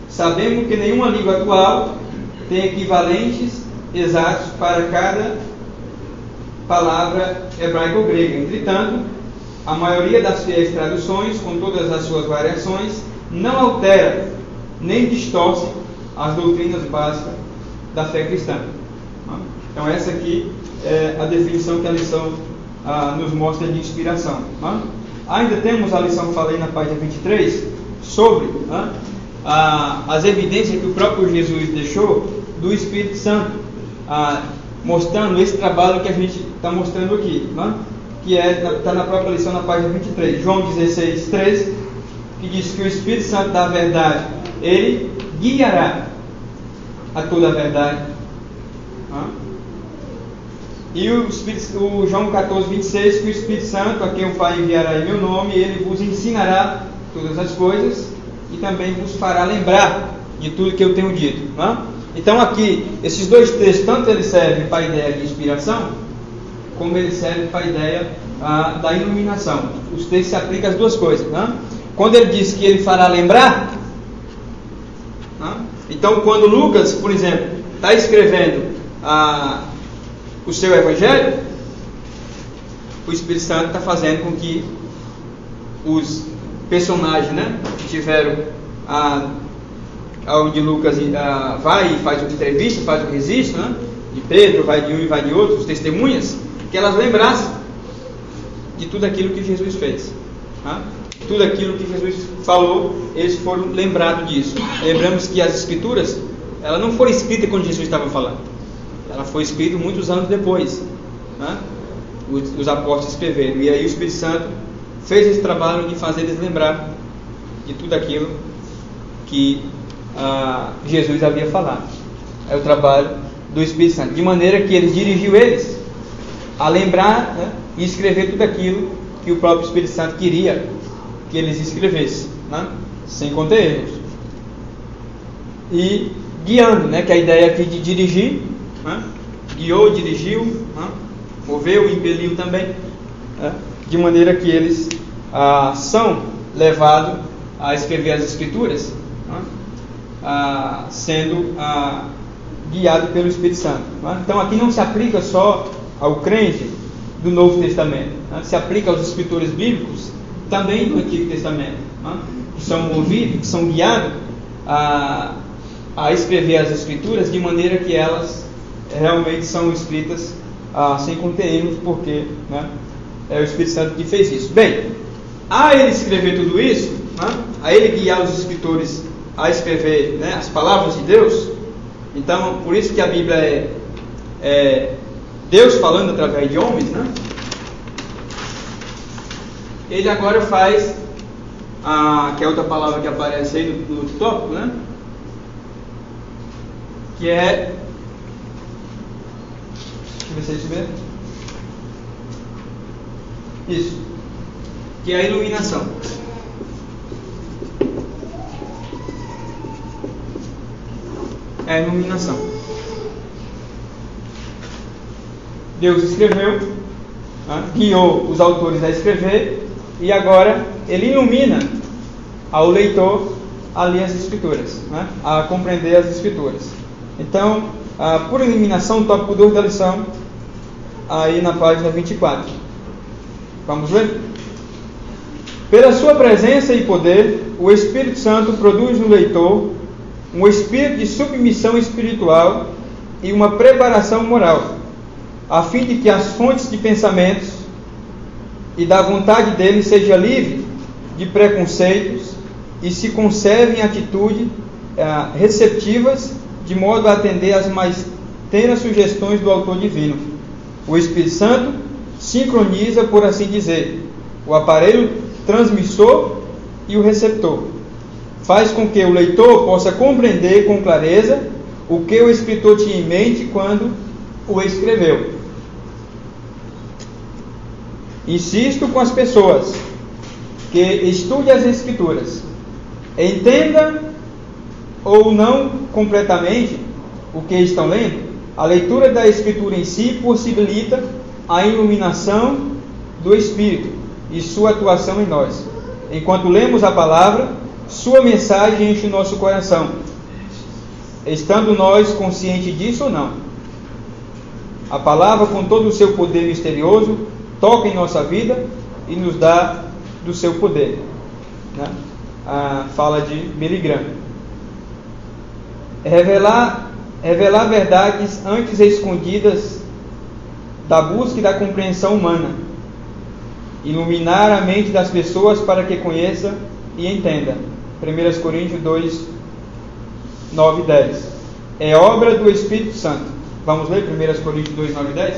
Sabemos que nenhuma língua atual tem equivalentes exatos para cada palavra hebraica ou grega. Entretanto, a maioria das fiéis traduções, com todas as suas variações, não altera nem distorce as doutrinas básicas da fé cristã. Então essa aqui é a definição que a lição nos mostra de inspiração. Ainda temos a lição que falei na página 23 sobre as evidências que o próprio Jesus deixou do Espírito Santo, mostrando esse trabalho que a gente está mostrando aqui, que está na própria lição na página 23, João 16, 13, que diz que o Espírito Santo da verdade, ele guiará a toda a verdade. E o João 14, 26, que o Espírito Santo, a quem o Pai enviará em meu nome, ele vos ensinará todas as coisas e também vos fará lembrar de tudo que eu tenho dito. Então aqui, esses dois textos, tanto eles servem para a ideia de inspiração, como eles servem para a ideia da iluminação. Os textos se aplicam às duas coisas. Quando ele diz que ele fará lembrar, então quando Lucas, por exemplo, está escrevendo o seu evangelho, o Espírito Santo está fazendo com que os personagens, que tiveram onde Lucas vai e faz uma entrevista, faz um registro, de Pedro, vai de um e vai de outro, os testemunhas, que elas lembrassem de tudo aquilo que Jesus fez. Tudo aquilo que Jesus falou, eles foram lembrados disso. Lembramos que as Escrituras, elas não foram escritas quando Jesus estava falando. Ela foi escrita muitos anos depois. Os apóstolos escreveram. E aí o Espírito Santo fez esse trabalho de fazer eles lembrar de tudo aquilo que Jesus havia falado. É o trabalho do Espírito Santo. De maneira que ele dirigiu eles a lembrar e escrever tudo aquilo que o próprio Espírito Santo queria que eles escrevessem, sem conter erros. E guiando, que é a ideia aqui de dirigir, guiou, dirigiu, moveu, impeliu também, de maneira que eles são levados a escrever as Escrituras, sendo guiados pelo Espírito Santo. Então aqui não se aplica só ao crente do Novo Testamento, se aplica aos escritores bíblicos também do Antigo Testamento, que são movidos, que são guiados a escrever as Escrituras de maneira que elas realmente são escritas sem conter erros, porque é o Espírito Santo que fez isso. Bem, a ele escrever tudo isso, a ele guiar os escritores a escrever as palavras de Deus, então por isso que a Bíblia é Deus falando através de homens, ele agora faz, que é outra palavra que aparece aí no tópico, que é, deixa eu ver se vocês verem, isso, que é a iluminação. É a iluminação. Deus escreveu, guiou os autores a escrever, e agora ele ilumina ao leitor a ler as Escrituras, a compreender as Escrituras. Então, por iluminação, o tópico 2 da lição, aí na página 24. Vamos ler? Pela sua presença e poder, o Espírito Santo produz no leitor um espírito de submissão espiritual e uma preparação moral, a fim de que as fontes de pensamentos e da vontade dele seja livre de preconceitos e se conserve em atitude receptivas, de modo a atender às mais tenas sugestões do autor divino. O Espírito Santo sincroniza, por assim dizer, o aparelho transmissor e o receptor. Faz com que o leitor possa compreender com clareza o que o escritor tinha em mente quando o escreveu. Insisto com as pessoas que estudem as Escrituras, entenda ou não completamente o que estão lendo. A leitura da Escritura em si possibilita a iluminação do Espírito e sua atuação em nós. Enquanto lemos a palavra, sua mensagem enche o nosso coração, estando nós conscientes disso ou não. A palavra, com todo o seu poder misterioso, toca em nossa vida e nos dá do seu poder, né? A fala de Billy Graham. Revelar verdades antes escondidas da busca e da compreensão humana. Iluminar a mente das pessoas para que conheça e entenda. 1 Coríntios 2, 9 e 10. É obra do Espírito Santo. Vamos ler 1 Coríntios 2, 9 e 10?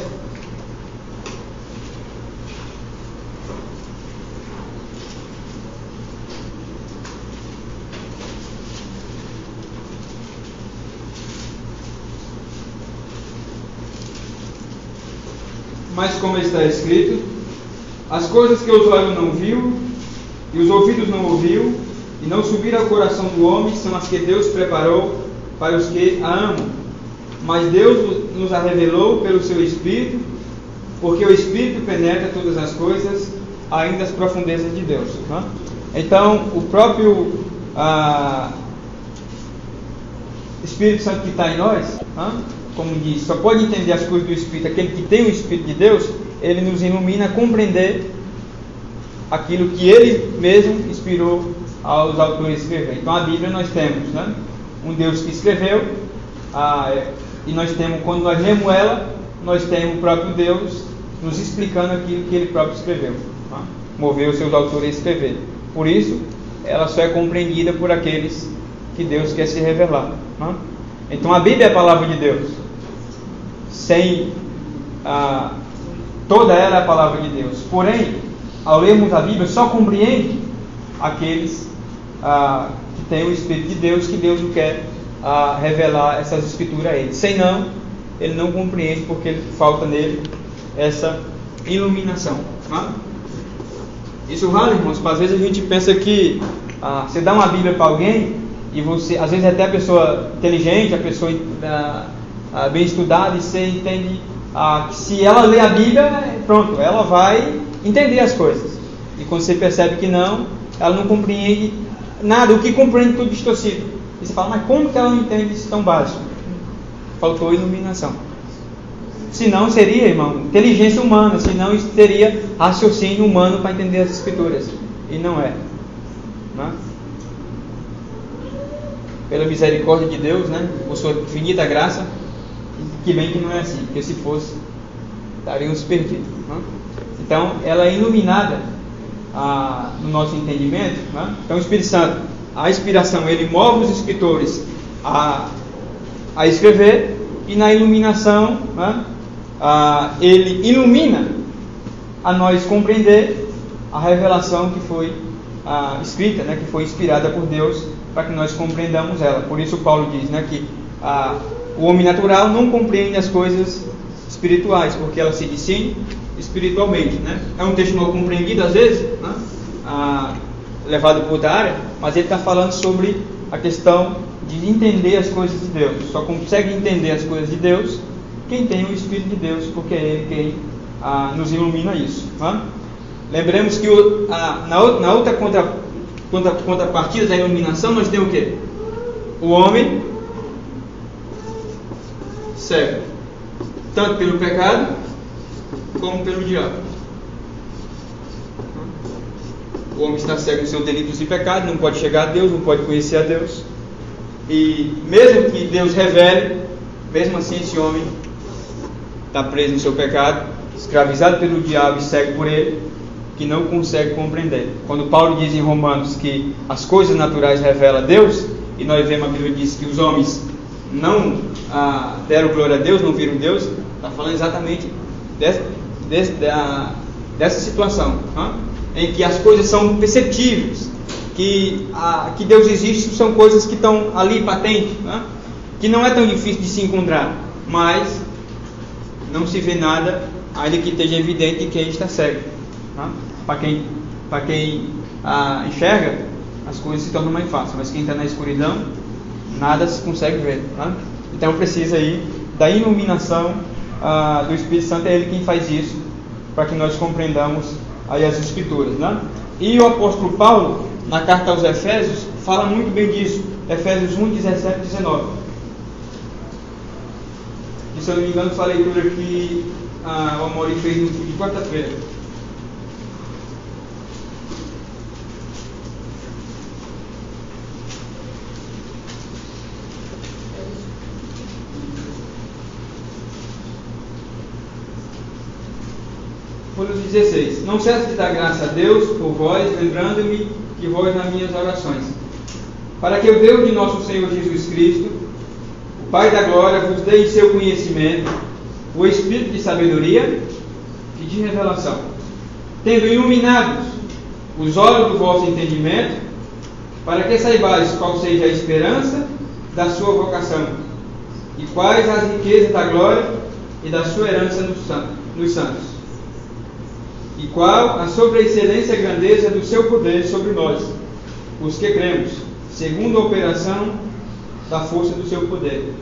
Mas como está escrito, as coisas que os olhos não viu, e os ouvidos não ouviu, e não subiram ao coração do homem, são as que Deus preparou para os que a amam. Mas Deus nos a revelou pelo seu Espírito, porque o Espírito penetra todas as coisas, ainda as profundezas de Deus. Né? Então, o próprio Espírito Santo que está em nós, como diz, só pode entender as coisas do Espírito aquele que tem o Espírito de Deus. Ele nos ilumina a compreender aquilo que Ele mesmo inspirou aos autores escrever. Então a Bíblia nós temos, né, um Deus que escreveu, e nós temos, quando nós lemos ela, nós temos o próprio Deus nos explicando aquilo que Ele próprio escreveu, tá? Moveu os seus autores a escrever. Por isso, ela só é compreendida por aqueles que Deus quer se revelar, tá? Então a Bíblia é a palavra de Deus. Sem toda ela é a palavra de Deus. Porém, ao lermos a Bíblia, só compreende aqueles que têm o Espírito de Deus, que Deus quer revelar essas escrituras a ele. Senão, ele não compreende, porque falta nele essa iluminação. Tá? Isso vale, irmãos, porque às vezes a gente pensa que você dá uma Bíblia para alguém, e você, às vezes até a pessoa inteligente, a pessoa bem estudada, e você entende que se ela lê a Bíblia, pronto, ela vai entender as coisas. E quando você percebe que não, ela não compreende nada, o que compreende tudo distorcido. E você fala, mas como que ela não entende isso tão básico? Faltou iluminação. Senão seria, irmão, inteligência humana, senão isso teria raciocínio humano para entender as Escrituras. E não é. Não é? Pela misericórdia de Deus, né, por sua infinita graça, que bem que não é assim, porque se fosse, estaríamos perdidos. Né? Então, ela é iluminada no nosso entendimento. Né? Então, o Espírito Santo, a inspiração, ele move os escritores a escrever, e na iluminação, né, ele ilumina a nós compreender a revelação que foi escrita, né, que foi inspirada por Deus, para que nós compreendamos ela. Por isso Paulo diz, né, que o homem natural não compreende as coisas espirituais, porque elas se discernem espiritualmente. Né? É um texto mal compreendido às vezes, né, levado por outra área, mas ele está falando sobre a questão de entender as coisas de Deus. Só consegue entender as coisas de Deus quem tem o Espírito de Deus, porque é Ele quem nos ilumina isso. Né? Lembremos que na outra contrapartida da iluminação, nós temos o quê? O homem cego, tanto pelo pecado como pelo diabo. O homem está cego em seus delitos e pecados, não pode chegar a Deus, não pode conhecer a Deus. E mesmo que Deus revele, mesmo assim esse homem está preso no seu pecado, escravizado pelo diabo e cego por ele, que não consegue compreender. Quando Paulo diz em Romanos que as coisas naturais revelam a Deus, e nós vemos a Bíblia diz que os homens não deram glória a Deus, não viram Deus, está falando exatamente dessa situação, em que as coisas são perceptíveis, que Deus existe, são coisas que estão ali patentes, que não é tão difícil de se encontrar, mas não se vê nada ainda que esteja evidente que ele está cego. Né? Para quem enxerga, as coisas se tornam mais fáceis, mas quem está na escuridão, nada se consegue ver. Né? Então precisa aí da iluminação do Espírito Santo, é Ele quem faz isso, para que nós compreendamos aí as Escrituras. Né? E o apóstolo Paulo, na carta aos Efésios, fala muito bem disso, Efésios 1, 17 e 19. E, se eu não me engano, foi a leitura que o Amori fez no de quarta-feira. Folha 16. Não cesse de dar graça a Deus por vós, lembrando-me de vós nas minhas orações, para que o Deus de nosso Senhor Jesus Cristo, o Pai da glória, vos dê em seu conhecimento o espírito de sabedoria e de revelação, tendo iluminados os olhos do vosso entendimento, para que saibais qual seja a esperança da sua vocação, e quais as riquezas da glória e da sua herança nos santos, e qual a sobreexcelência e grandeza do seu poder sobre nós, os que cremos, segundo a operação da força do seu poder.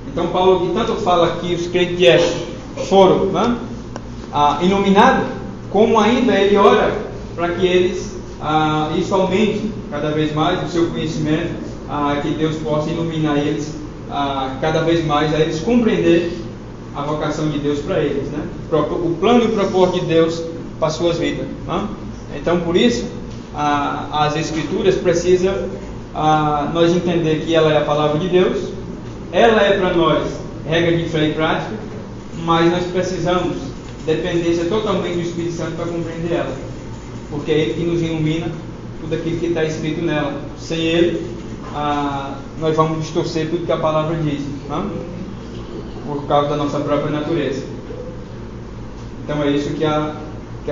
Então Paulo, que tanto fala que os crentes foram, né, iluminados, como ainda ele ora para que eles isso aumente cada vez mais o seu conhecimento, que Deus possa iluminar eles cada vez mais, a eles compreender a vocação de Deus para eles, né? O plano e o propósito de Deus para as suas vidas. Né? Então, por isso, as Escrituras precisam nós entender que ela é a palavra de Deus, ela é para nós regra de fé e prática, mas nós precisamos dependência totalmente do Espírito Santo para compreender ela, porque é Ele que nos ilumina tudo aquilo que está escrito nela. Sem Ele, nós vamos distorcer tudo que a palavra diz, né? Por causa da nossa própria natureza. Então é isso que a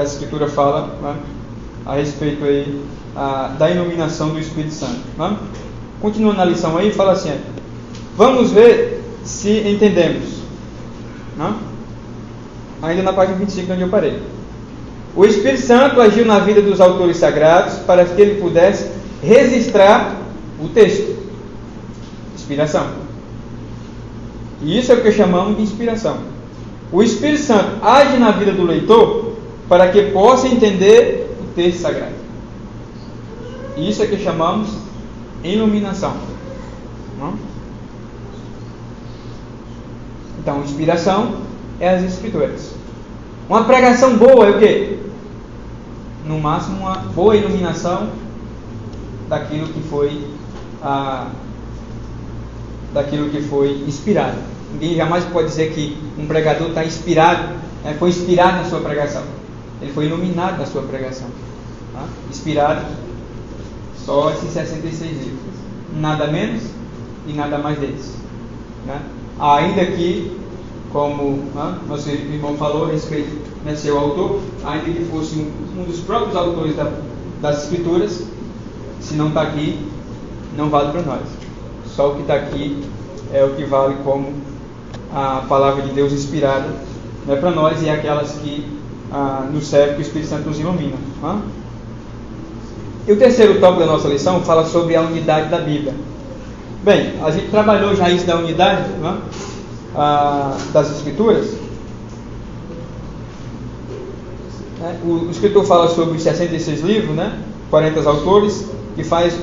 Escritura fala, né, a respeito aí, da iluminação do Espírito Santo. Né? Continuando a lição aí, fala assim: vamos ver se entendemos. Né? Ainda na página 25, onde eu parei. O Espírito Santo agiu na vida dos autores sagrados para que ele pudesse registrar o texto. Inspiração. E isso é o que chamamos de inspiração. O Espírito Santo age na vida do leitor para que possa entender o texto sagrado. E isso é que chamamos iluminação. Não? Então, inspiração é as Escrituras. Uma pregação boa é o quê? No máximo, uma boa iluminação daquilo que foi inspirado. Ninguém jamais pode dizer que um pregador está inspirado, foi inspirado na sua pregação. Ele foi iluminado na sua pregação. Tá? Inspirado só esses 66 livros. Nada menos e nada mais deles. Né? Ainda que, como nosso irmão falou a respeito de seu autor, ainda que fosse um dos próprios autores das Escrituras, se não está aqui, não vale para nós. Só o que está aqui é o que vale como a palavra de Deus inspirada, né, para nós, e aquelas que nos servem, que o Espírito Santo nos ilumina. E o terceiro tópico da nossa lição fala sobre a unidade da Bíblia. Bem, a gente trabalhou já isso da unidade, né, das Escrituras. O escritor fala sobre os 66 livros, né, 40 autores, que faz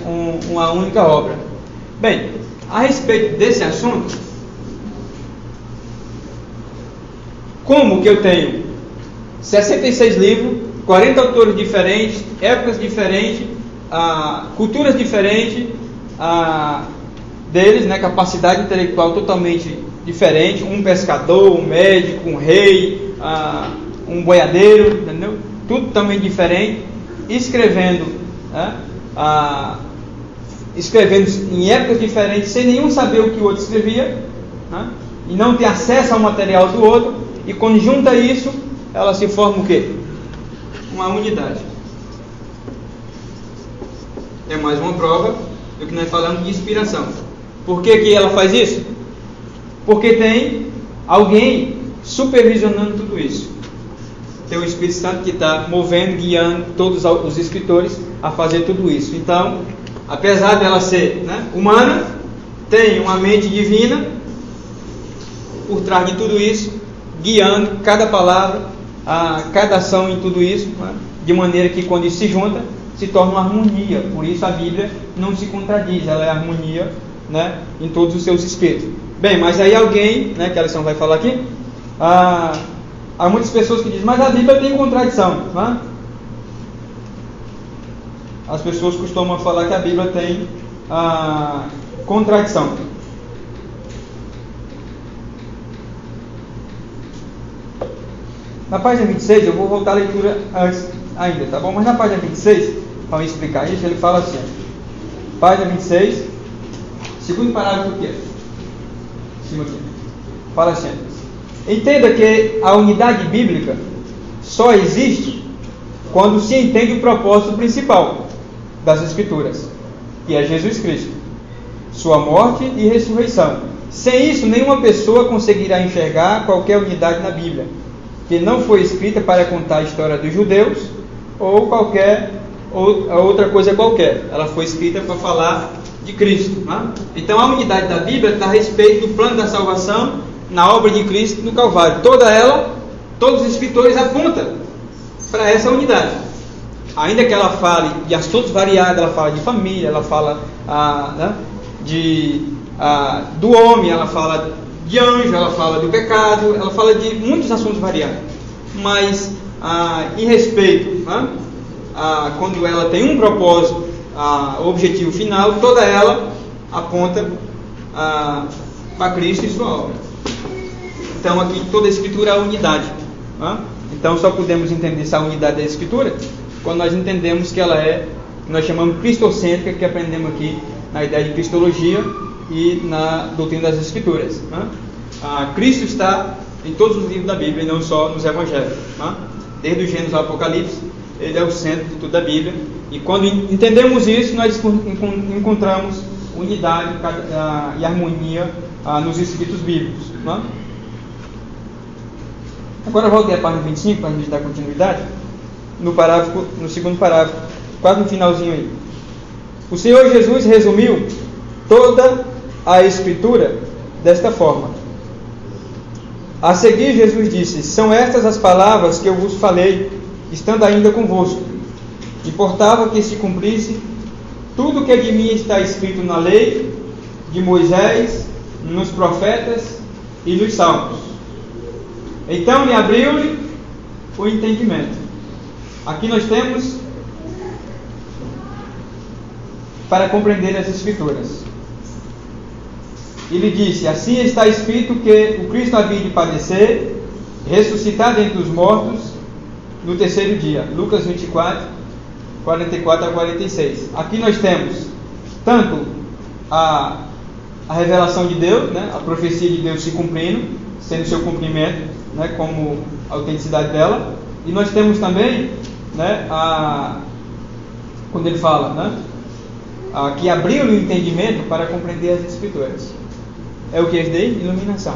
uma única obra. Bem, a respeito desse assunto, como que eu tenho 66 livros, 40 autores diferentes, épocas diferentes, culturas diferentes deles, né, capacidade intelectual totalmente diferente, um pescador, um médico, um rei, um boiadeiro, entendeu? Tudo também diferente, escrevendo, né, escrevendo em épocas diferentes, sem nenhum saber o que o outro escrevia, né, e não ter acesso ao material do outro, e quando junta isso, ela se forma o quê? Uma unidade. É mais uma prova do que nós falamos de inspiração. Por que ela faz isso? Porque tem alguém supervisionando tudo isso. tem o Espírito Santo que está movendo, guiando todos os escritores a fazer tudo isso. Então, apesar dela ser, né, humana, tem uma mente divina por trás de tudo isso, guiando cada palavra, cada ação em tudo isso, né, de maneira que quando isso se junta, se torna uma harmonia. Por isso a Bíblia não se contradiz, ela é harmonia, né, em todos os seus escritos. Bem, mas aí alguém, né, que a lição vai falar aqui, há muitas pessoas que dizem, mas a Bíblia tem contradição, né? As pessoas costumam falar que a Bíblia tem contradição. Na página 26, eu vou voltar à leitura antes ainda, tá bom? Mas na página 26, para me explicar isso, ele fala assim, página 26, segundo parágrafo aqui, em cima aqui, fala assim, entenda que a unidade bíblica só existe quando se entende o propósito principal das Escrituras, que é Jesus Cristo, sua morte e ressurreição. Sem isso, nenhuma pessoa conseguirá enxergar qualquer unidade na Bíblia, que não foi escrita para contar a história dos judeus ou qualquer outra coisa qualquer. Ela foi escrita para falar de Cristo, né? Então a unidade da Bíblia está a respeito do plano da salvação na obra de Cristo no Calvário. Todos os escritores apontam para essa unidade. Ainda que ela fale de assuntos variados, ela fala de família, ela fala né, do homem, ela fala de anjo, ela fala do pecado, ela fala de muitos assuntos variados. Mas em respeito, né, quando ela tem um propósito, objetivo final, toda ela aponta para Cristo e sua obra. Então aqui toda a Escritura é a unidade, né? Então só podemos entender essa unidade da Escritura quando nós entendemos que ela é, que nós chamamos cristocêntrica, que aprendemos aqui na ideia de cristologia e na doutrina das Escrituras, né? Cristo está em todos os livros da Bíblia e não só nos Evangelhos, né? Desde o Gênesis ao Apocalipse, ele é o centro de toda a Bíblia, e quando entendemos isso, nós encontramos unidade e harmonia nos escritos bíblicos, né? Agora voltei à página 25 para a gente dar continuidade no segundo parágrafo, quase no finalzinho aí. O Senhor Jesus resumiu toda a Escritura desta forma. A seguir, Jesus disse: são estas as palavras que eu vos falei, estando ainda convosco. Importava que se cumprisse tudo que de mim está escrito na lei de Moisés, nos profetas e nos salmos. Então me abriu-lhe o entendimento. Aqui nós temos para compreender as Escrituras. Ele disse: assim está escrito que o Cristo havia de padecer, ressuscitar dentre os mortos no terceiro dia. Lucas 24, 44 a 46. Aqui nós temos tanto a revelação de Deus, né, a profecia de Deus se cumprindo, sendo seu cumprimento, né, como a autenticidade dela. E nós temos também, né, quando ele fala, né, que abriu o entendimento para compreender as Escrituras. É o que é de iluminação.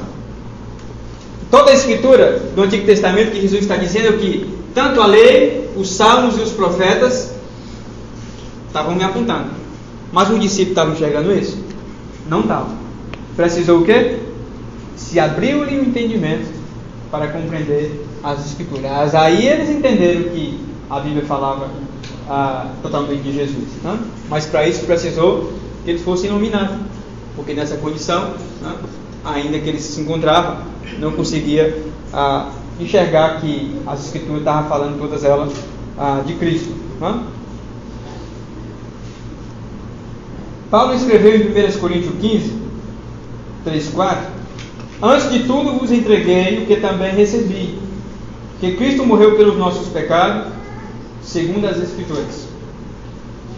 Toda a Escritura do Antigo Testamento que Jesus está dizendo que tanto a lei, os salmos e os profetas estavam me apontando. Mas os discípulos estavam enxergando isso? Não estavam. Precisou o quê? Se abriu-lhe o entendimento para compreender as Escrituras. Aí eles entenderam que a Bíblia falava totalmente de Jesus, né? Mas para isso precisou que eles fossem iluminados, porque nessa condição, né, ainda que eles se encontravam, não conseguia enxergar que as Escrituras estavam falando todas elas de Cristo, né? Paulo escreveu em 1 Coríntios 15, 3, 4: antes de tudo vos entreguei o que também recebi, que Cristo morreu pelos nossos pecados, segundo as Escrituras,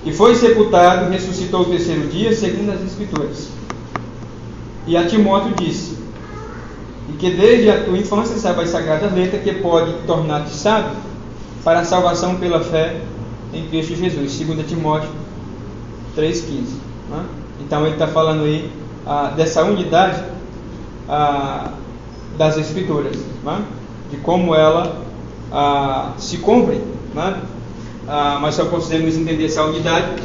e foi sepultado e ressuscitou o terceiro dia, segundo as Escrituras. E a Timóteo disse: e que desde a tua infância saiba as sagradas letras, que pode tornar-te sábio para a salvação pela fé em Cristo Jesus. 2 Timóteo 3,15. Né? Então ele está falando aí dessa unidade das Escrituras, né? De como ela se cumpre, né? Mas só conseguimos entender essa unidade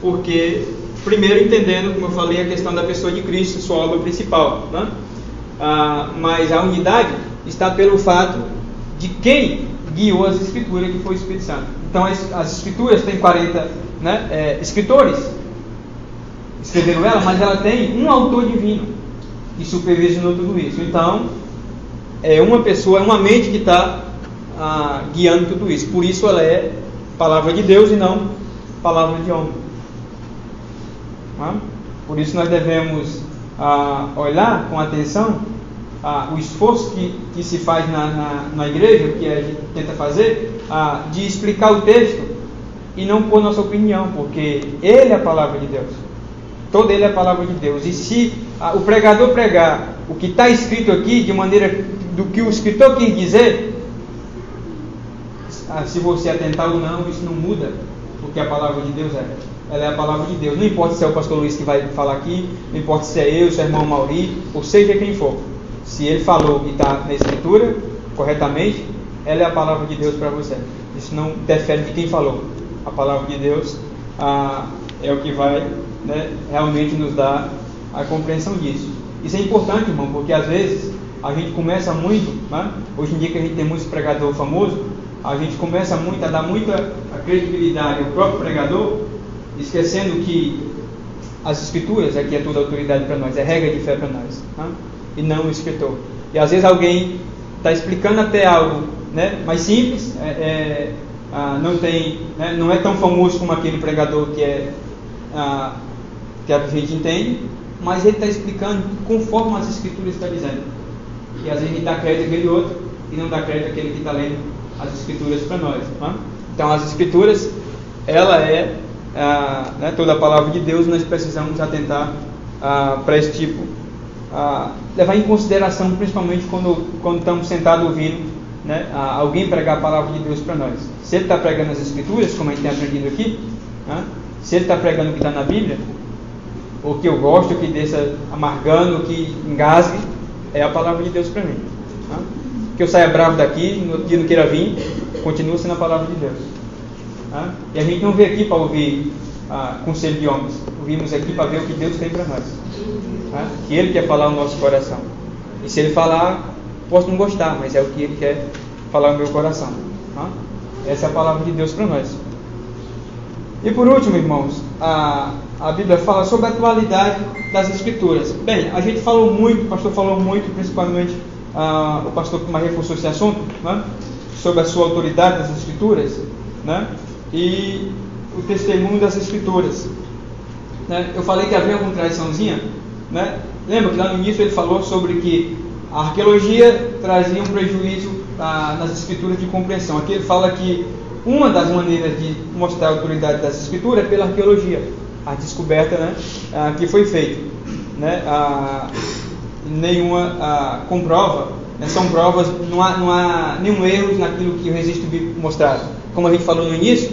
porque, primeiro, entendendo, como eu falei, a questão da pessoa de Cristo, sua obra principal, né? Mas a unidade está pelo fato de quem guiou as Escrituras, que foi o Espírito Santo. Então, as Escrituras têm 40, né, escritores, escreveram ela, mas ela tem um autor divino que supervisionou tudo isso. Então, é uma pessoa, é uma mente que está guiando tudo isso. Por isso ela é palavra de Deus e não palavra de homem. Por isso nós devemos olhar com atenção o esforço que se faz na igreja, que a gente tenta fazer, de explicar o texto e não pôr nossa opinião, porque ele é a palavra de Deus. Todo ele é a palavra de Deus. E se o pregador pregar o que está escrito aqui, de maneira do que o escritor quis dizer, se você atentar ou não, isso não muda, porque a palavra de Deus ela é a palavra de Deus. Não importa se é o pastor Luiz que vai falar aqui, não importa se é eu, se é o irmão Mauri, ou seja quem for. Se ele falou e está na Escritura, corretamente, ela é a palavra de Deus para você. Isso não interfere de quem falou. A palavra de Deus é o que vai, né, realmente nos dar a compreensão disso. Isso é importante, irmão, porque às vezes a gente começa muito, né, hoje em dia que a gente tem muito pregador famoso, a gente começa muito a dar muita credibilidade ao próprio pregador, esquecendo que as Escrituras é que é toda a autoridade para nós, é regra de fé para nós, né, e não o escritor. E às vezes alguém está explicando até algo, né, mais simples, não tem, né, não é tão famoso como aquele pregador que a gente entende, mas ele está explicando conforme as Escrituras estão dizendo. E às vezes ele dá crédito àquele outro e não dá crédito àquele que está lendo as Escrituras para nós, né? Então as Escrituras, ela é né, toda a palavra de Deus. Nós precisamos atentar para esse tipo, levar em consideração, principalmente quando estamos sentados ouvindo, né, alguém pregar a palavra de Deus para nós. Se ele está pregando as Escrituras, como a gente tem aprendido aqui, né, se ele está pregando o que está na Bíblia, o que eu gosto, o que deixa amargando, o que engasgue, é a palavra de Deus para mim, né? Que eu saia bravo daqui, no outro dia não queira vir, continua sendo a palavra de Deus, né? E a gente não veio aqui para ouvir conselho de homens, ouvimos aqui para ver o que Deus tem para nós, né? Que Ele quer falar no nosso coração. E se Ele falar, posso não gostar, mas é o que Ele quer falar no meu coração, né? Essa é a palavra de Deus para nós. E por último, irmãos, a Bíblia fala sobre a atualidade das Escrituras. Bem, a gente falou muito, o pastor falou muito, principalmente o pastor que mais reforçou esse assunto, né, sobre a sua autoridade das Escrituras, né, e o testemunho das Escrituras, né. Eu falei que havia uma contradiçãozinha, né. Lembra que lá no início ele falou sobre que a arqueologia trazia um prejuízo nas Escrituras de compreensão. Aqui ele fala que uma das maneiras de mostrar a autoridade das Escrituras é pela arqueologia, a descoberta, né, que foi feita, né, nenhuma comprova, né, são provas, não há nenhum erro naquilo que o registro bíblico mostrado. Como a gente falou no início,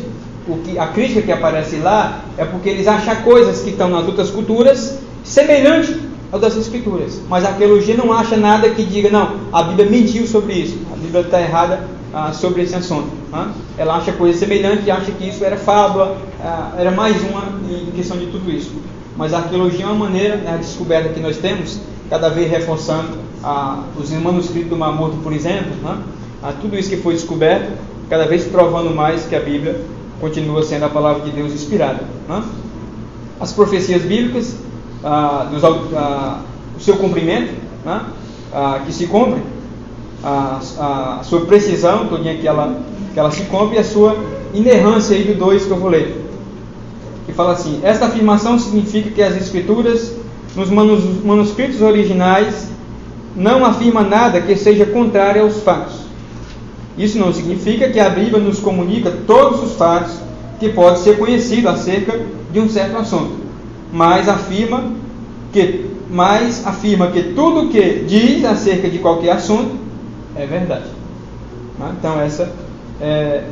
a crítica que aparece lá é porque eles acham coisas que estão nas outras culturas semelhantes ao das Escrituras, mas a arqueologia não acha nada que diga, não, a Bíblia mentiu sobre isso, a Bíblia está errada sobre esse assunto, né? Ela acha coisas semelhantes e acha que isso era fábula, era mais uma em questão de tudo isso. Mas a arqueologia é uma maneira, né, a descoberta que nós temos, cada vez reforçando os manuscritos do Mar Morto, por exemplo, né? Tudo isso que foi descoberto, cada vez provando mais que a Bíblia continua sendo a palavra de Deus inspirada, né? As profecias bíblicas, o seu cumprimento, né, que se cumpre, a sua precisão, todinha que ela se cumpre, e a sua inerrância aí do 2 que eu vou ler, que fala assim: esta afirmação significa que as Escrituras, nos manuscritos originais, não afirma nada que seja contrário aos fatos. Isso não significa que a Bíblia nos comunica todos os fatos que podem ser conhecidos acerca de um certo assunto, mas afirma que tudo o que diz acerca de qualquer assunto é verdade. Então essa é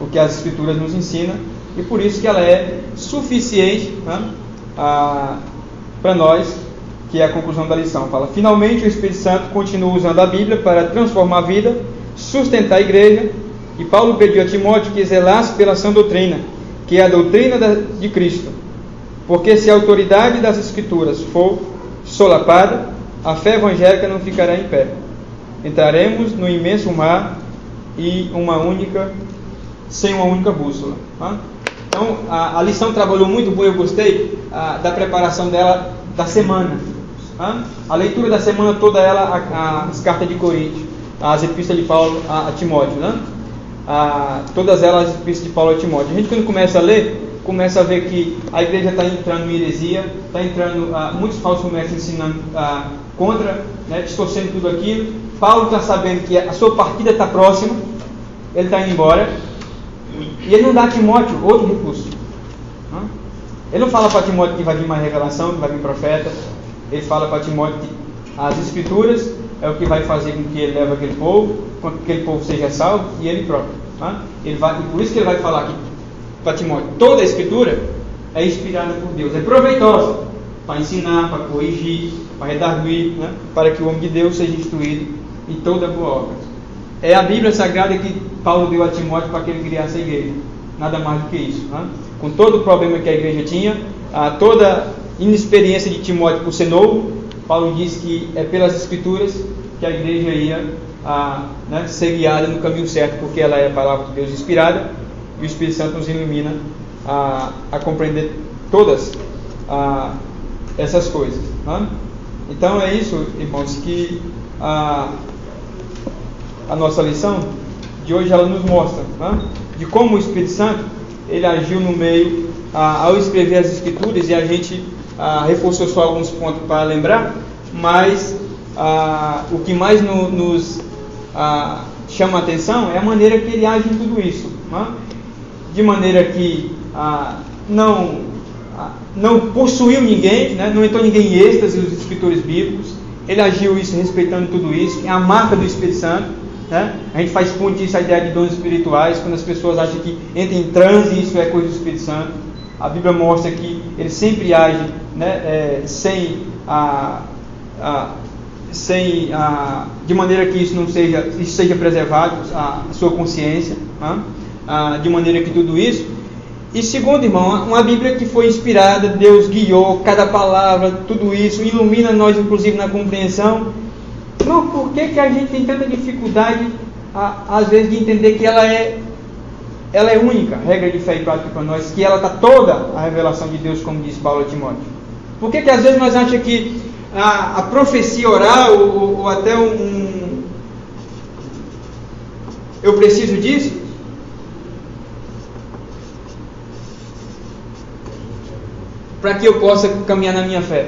o que as Escrituras nos ensinam, e por isso que ela é suficiente, né, para nós, que é a conclusão da lição. Fala: finalmente o Espírito Santo continua usando a Bíblia para transformar a vida sustentar a igreja, e Paulo pediu a Timóteo que zelasse pela sã doutrina, que é a doutrina de Cristo. Porque se a autoridade das Escrituras for solapada, a fé evangélica não ficará em pé. Entraremos no imenso mar e sem uma única bússola. Então, a lição trabalhou muito boa, eu gostei da preparação dela da semana. A leitura da semana toda ela, as cartas de Coríntios, as epístolas de Paulo a Timóteo, todas elas as epístolas de Paulo a Timóteo. A gente, quando começa a ler, começa a ver que a igreja está entrando em heresia, está entrando muitos falsos mestres ensinando contra, distorcendo tudo aquilo. Paulo está sabendo que a sua partida está próxima, ele está indo embora, e ele não dá a Timóteo outro recurso. Ele não fala para Timóteo que vai vir mais revelação, que vai vir profeta. Ele fala para Timóteo que as Escrituras é o que vai fazer com que ele leve aquele povo, com que aquele povo seja salvo, e ele próprio. E por isso que ele vai falar aqui para Timóteo: toda a Escritura é inspirada por Deus, é proveitosa para ensinar, para corrigir, para redarguir, para que o homem de Deus seja instruído em toda boa obra. É a Bíblia Sagrada que Paulo deu a Timóteo para que ele criasse a igreja, nada mais do que isso. Com todo o problema que a igreja tinha, toda a inexperiência de Timóteo por ser novo, Paulo disse que é pelas Escrituras que a igreja ia ser guiada no caminho certo, porque ela é a palavra de Deus inspirada, e o Espírito Santo nos ilumina a compreender todas essas coisas. Então é isso, irmãos, que a nossa lição de hoje ela nos mostra de como o Espírito Santo ele agiu no meio ao escrever as Escrituras, e a gente reforçou só alguns pontos para lembrar, mas o que mais nos chama a atenção é a maneira que ele age em tudo isso, de maneira que não possuiu ninguém, não entrou ninguém em êxtase os escritores bíblicos. Ele agiu isso respeitando tudo isso, é a marca do Espírito Santo. A gente faz ponto disso a ideia de dons espirituais, quando as pessoas acham que entra em transe e isso é coisa do Espírito Santo. A Bíblia mostra que ele sempre age de maneira que isso seja preservado, a sua consciência, de maneira que tudo isso. E segundo, irmão, uma Bíblia que foi inspirada, Deus guiou cada palavra, tudo isso ilumina nós, inclusive na compreensão. Não, por que a gente tem tanta dificuldade às vezes de entender que ela é única, regra de fé e prática para nós, que ela está toda a revelação de Deus, como diz Paulo a Timóteo? Por que às vezes nós achamos que a profecia oral ou até eu preciso disso? Para que eu possa caminhar na minha fé.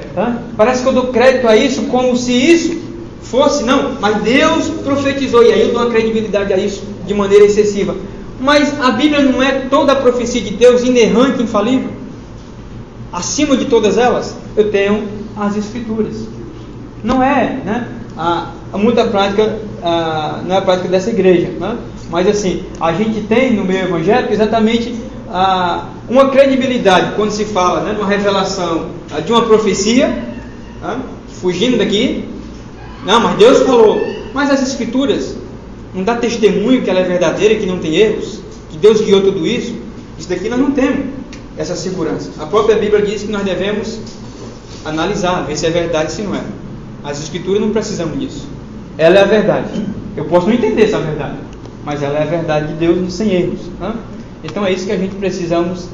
Parece que eu dou crédito a isso como se isso fosse, não, mas Deus profetizou, e aí eu dou uma credibilidade a isso de maneira excessiva. Mas a Bíblia não é toda a profecia de Deus inerrante, infalível? Acima de todas elas, eu tenho as Escrituras. Não é, muita prática, não é a prática dessa igreja, mas assim, a gente tem no meio evangélico exatamente uma credibilidade quando se fala de uma revelação, de uma profecia, fugindo daqui. Não, mas Deus falou. Mas as Escrituras não dá testemunho que ela é verdadeira, que não tem erros, que Deus guiou tudo isso. Isso daqui nós não temos essa segurança. A própria Bíblia diz que nós devemos analisar, ver se é verdade, se não é. As Escrituras não precisamos disso. Ela é a verdade. Eu posso não entender essa verdade, mas ela é a verdade de Deus sem erros. Então é isso que a gente precisamos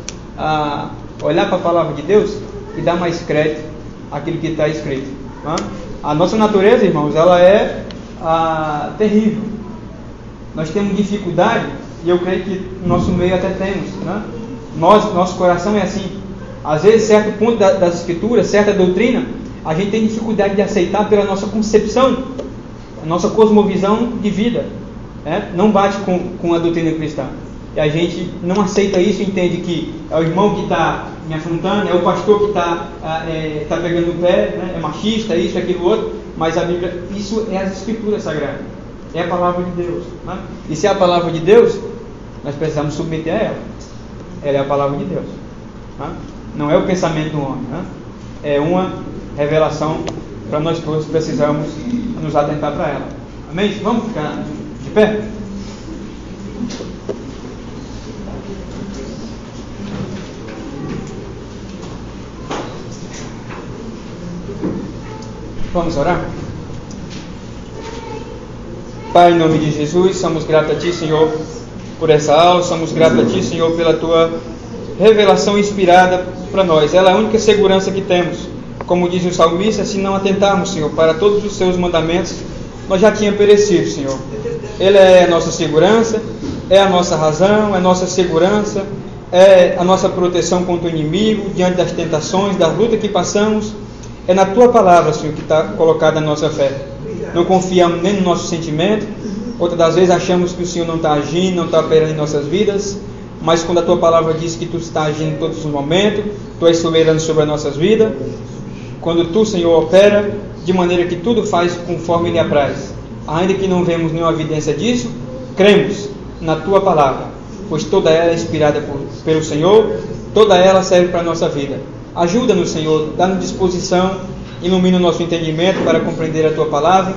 olhar para a palavra de Deus e dar mais crédito àquilo que está escrito. A nossa natureza, irmãos, ela é terrível. Nós temos dificuldade, e eu creio que no nosso meio até temos. Nosso coração é assim. Às vezes, certo ponto das Escrituras, certa doutrina, a gente tem dificuldade de aceitar pela nossa concepção, a nossa cosmovisão de vida. Não bate com a doutrina cristã. E a gente não aceita isso e entende que é o irmão que está me afrontando, é o pastor que está pegando no pé, é machista, isso, aquilo, outro. Mas a Bíblia, isso é as Escrituras Sagradas, é a palavra de Deus. E se é a palavra de Deus, nós precisamos submeter a ela. Ela é a palavra de Deus. Não é o pensamento do homem. É uma revelação para nós todos, precisamos nos atentar para ela. Amém? Vamos ficar de pé. pé? Vamos orar? Pai, em nome de Jesus, somos gratos a Ti, Senhor, por essa aula, somos gratos a Ti, Senhor, pela Tua revelação inspirada para nós. Ela é a única segurança que temos. Como diz o salmista, se não atentarmos, Senhor, para todos os Seus mandamentos, nós já tínhamos perecido, Senhor. Ele é a nossa segurança, é a nossa razão, é a nossa segurança, é a nossa proteção contra o inimigo, diante das tentações, da luta que passamos. É na Tua palavra, Senhor, que está colocada a nossa fé. Não confiamos nem no nosso sentimento. Outras das vezes achamos que o Senhor não está agindo, não está operando em nossas vidas. Mas quando a Tua palavra diz que Tu está agindo em todos os momentos, Tu és soberano sobre as nossas vidas. Quando Tu, Senhor, opera de maneira que tudo faz conforme Lhe apraz. Ainda que não vemos nenhuma evidência disso, cremos na Tua palavra, pois toda ela é inspirada pelo Senhor, toda ela serve para a nossa vida. Ajuda-nos, Senhor, dá-nos disposição, ilumina o nosso entendimento para compreender a Tua palavra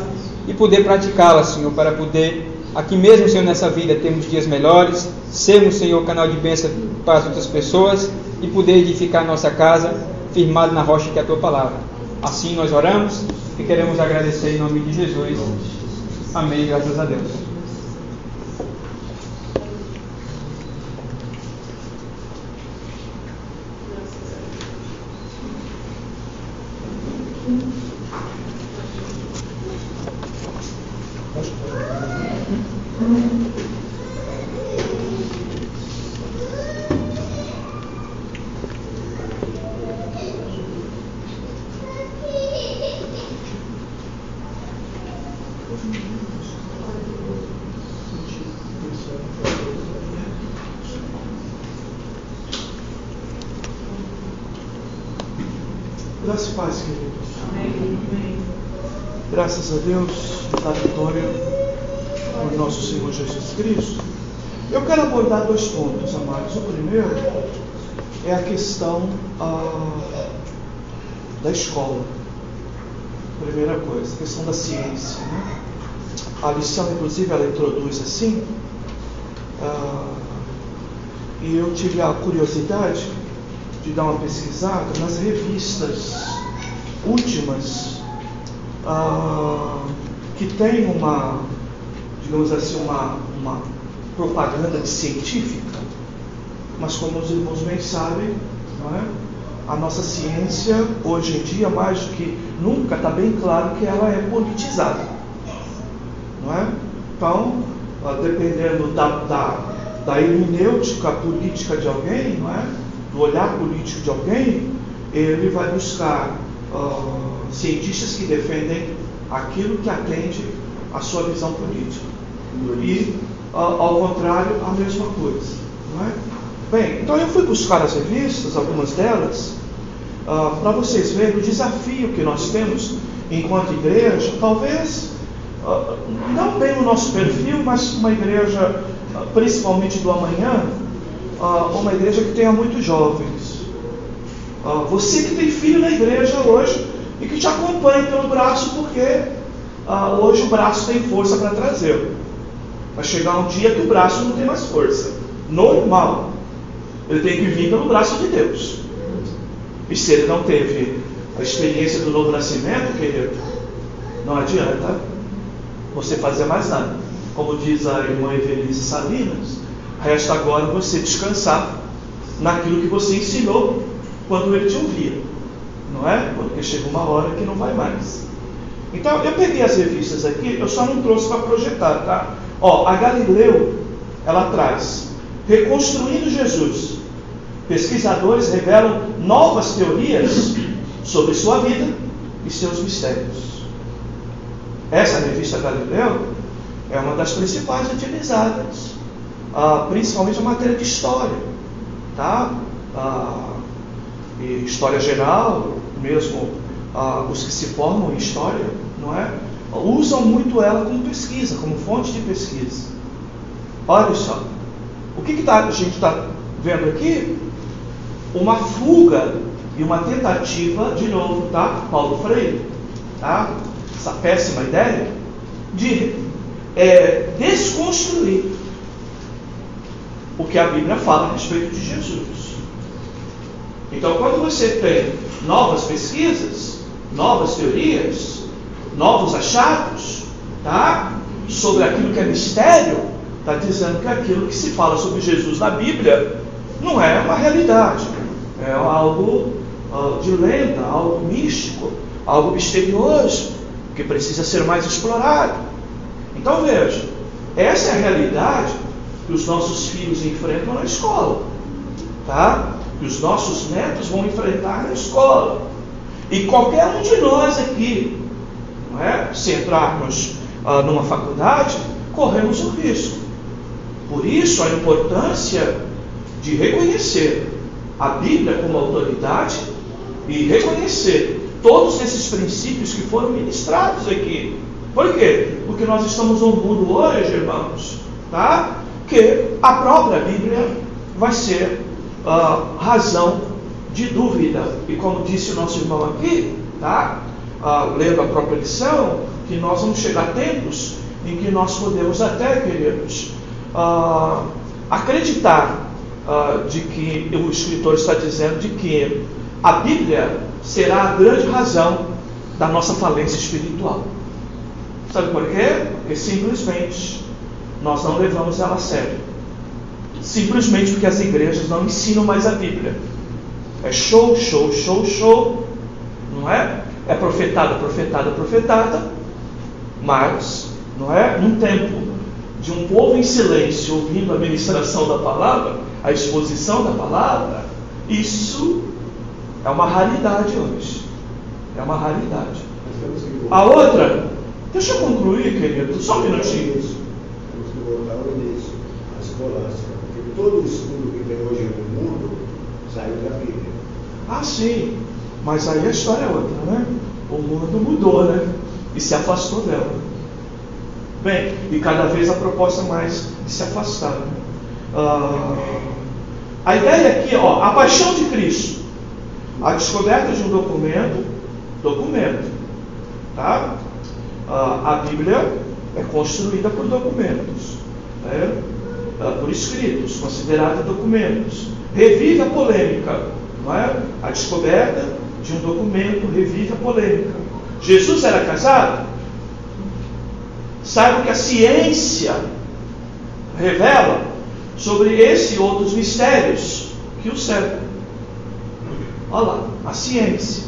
e poder praticá-la, Senhor, para poder, aqui mesmo, Senhor, nessa vida, termos dias melhores, sermos, Senhor, canal de bênção para as outras pessoas e poder edificar nossa casa, firmado na rocha que é a Tua palavra. Assim nós oramos e queremos agradecer em nome de Jesus. Amém, graças a Deus. Graças e paz, queridos. Amém. Graças a Deus, da vitória por nosso Senhor Jesus Cristo. Eu quero abordar 2 pontos, amados. O primeiro é a questão da escola. Primeira coisa, a questão da ciência, né? A lição, inclusive, ela introduz assim, e eu tive a curiosidade de dar uma pesquisada nas revistas últimas que tem uma, digamos assim, uma propaganda científica, mas como os irmãos bem sabem, não é? A nossa ciência hoje em dia, mais do que nunca, está bem claro que ela é politizada, não é? Então, dependendo da hermenêutica política de alguém, não é? Do olhar político de alguém, ele vai buscar cientistas que defendem aquilo que atende à sua visão política. E, ao contrário, a mesma coisa. Não é? Bem, então eu fui buscar as revistas, algumas delas, para vocês verem o desafio que nós temos enquanto igreja, talvez, não bem no nosso perfil, mas uma igreja, principalmente do amanhã, uma igreja que tenha muitos jovens. Você que tem filho na igreja hoje e que te acompanha pelo braço, porque hoje o braço tem força para trazê-lo. Vai chegar um dia que o braço não tem mais força. Normal. Ele tem que vir pelo braço de Deus. E se ele não teve a experiência do novo nascimento, querido, não adianta você fazer mais nada. Como diz a irmã Evelise Salinas, resta agora você descansar naquilo que você ensinou quando ele te ouvia, não é? Porque chega uma hora que não vai mais. Então, eu peguei as revistas aqui, eu só não trouxe para projetar, tá? A Galileu, ela traz Reconstruindo Jesus. Pesquisadores revelam novas teorias sobre sua vida e seus mistérios. Essa revista Galileu é uma das principais utilizadas, principalmente a matéria de história, tá? E história geral, mesmo os que se formam em história, não é? Usam muito ela como pesquisa, como fonte de pesquisa. Olha só, o que a gente está vendo aqui? Uma fuga e uma tentativa, de novo, tá? Paulo Freire, tá? Essa péssima ideia de desconstruir o que a Bíblia fala a respeito de Jesus. Então, quando você tem novas pesquisas, novas teorias, novos achados, tá? Sobre aquilo que é mistério, está dizendo que aquilo que se fala sobre Jesus na Bíblia não é uma realidade, é algo de lenda, algo místico, algo misterioso, que precisa ser mais explorado. Então veja, essa é a realidade que os nossos filhos enfrentam na escola, tá? Que os nossos netos vão enfrentar na escola. E qualquer um de nós aqui, não é? Se entrarmos numa faculdade, corremos o risco. Por isso a importância de reconhecer a Bíblia como autoridade e reconhecer todos esses princípios que foram ministrados aqui. Por quê? Porque nós estamos num mundo hoje, irmãos, tá? Que a própria Bíblia vai ser razão de dúvida. E como disse o nosso irmão aqui, tá? Lendo a própria lição, que nós vamos chegar a tempos em que nós podemos até, queridos, acreditar de que o escritor está dizendo de que a Bíblia será a grande razão da nossa falência espiritual. Sabe por quê? Porque simplesmente nós não levamos ela a sério. Simplesmente porque as igrejas não ensinam mais a Bíblia. É show, show, show, show, não é? É profetada, profetada, profetada, mas, não é? Num tempo de um povo em silêncio, ouvindo a ministração da palavra, a exposição da palavra, isso é uma raridade hoje. É uma raridade. A outra, deixa eu concluir, querido, só um minutinho. Temos que voltar ao início, a escolástica, porque todo o estudo que tem hoje no mundo saiu da Bíblia. Ah, sim, mas aí a história é outra, né? O mundo mudou, né? E se afastou dela. Bem, e cada vez a proposta mais de se afastar. A ideia aqui, a paixão de Cristo, a descoberta de um documento, tá? A Bíblia é construída por documentos, né? Por escritos, considerada documentos. Revive a polêmica, não é? A descoberta de um documento revive a polêmica. Jesus era casado? Saiba que a ciência revela sobre esse e outros mistérios que o cercam. Olha lá, a ciência.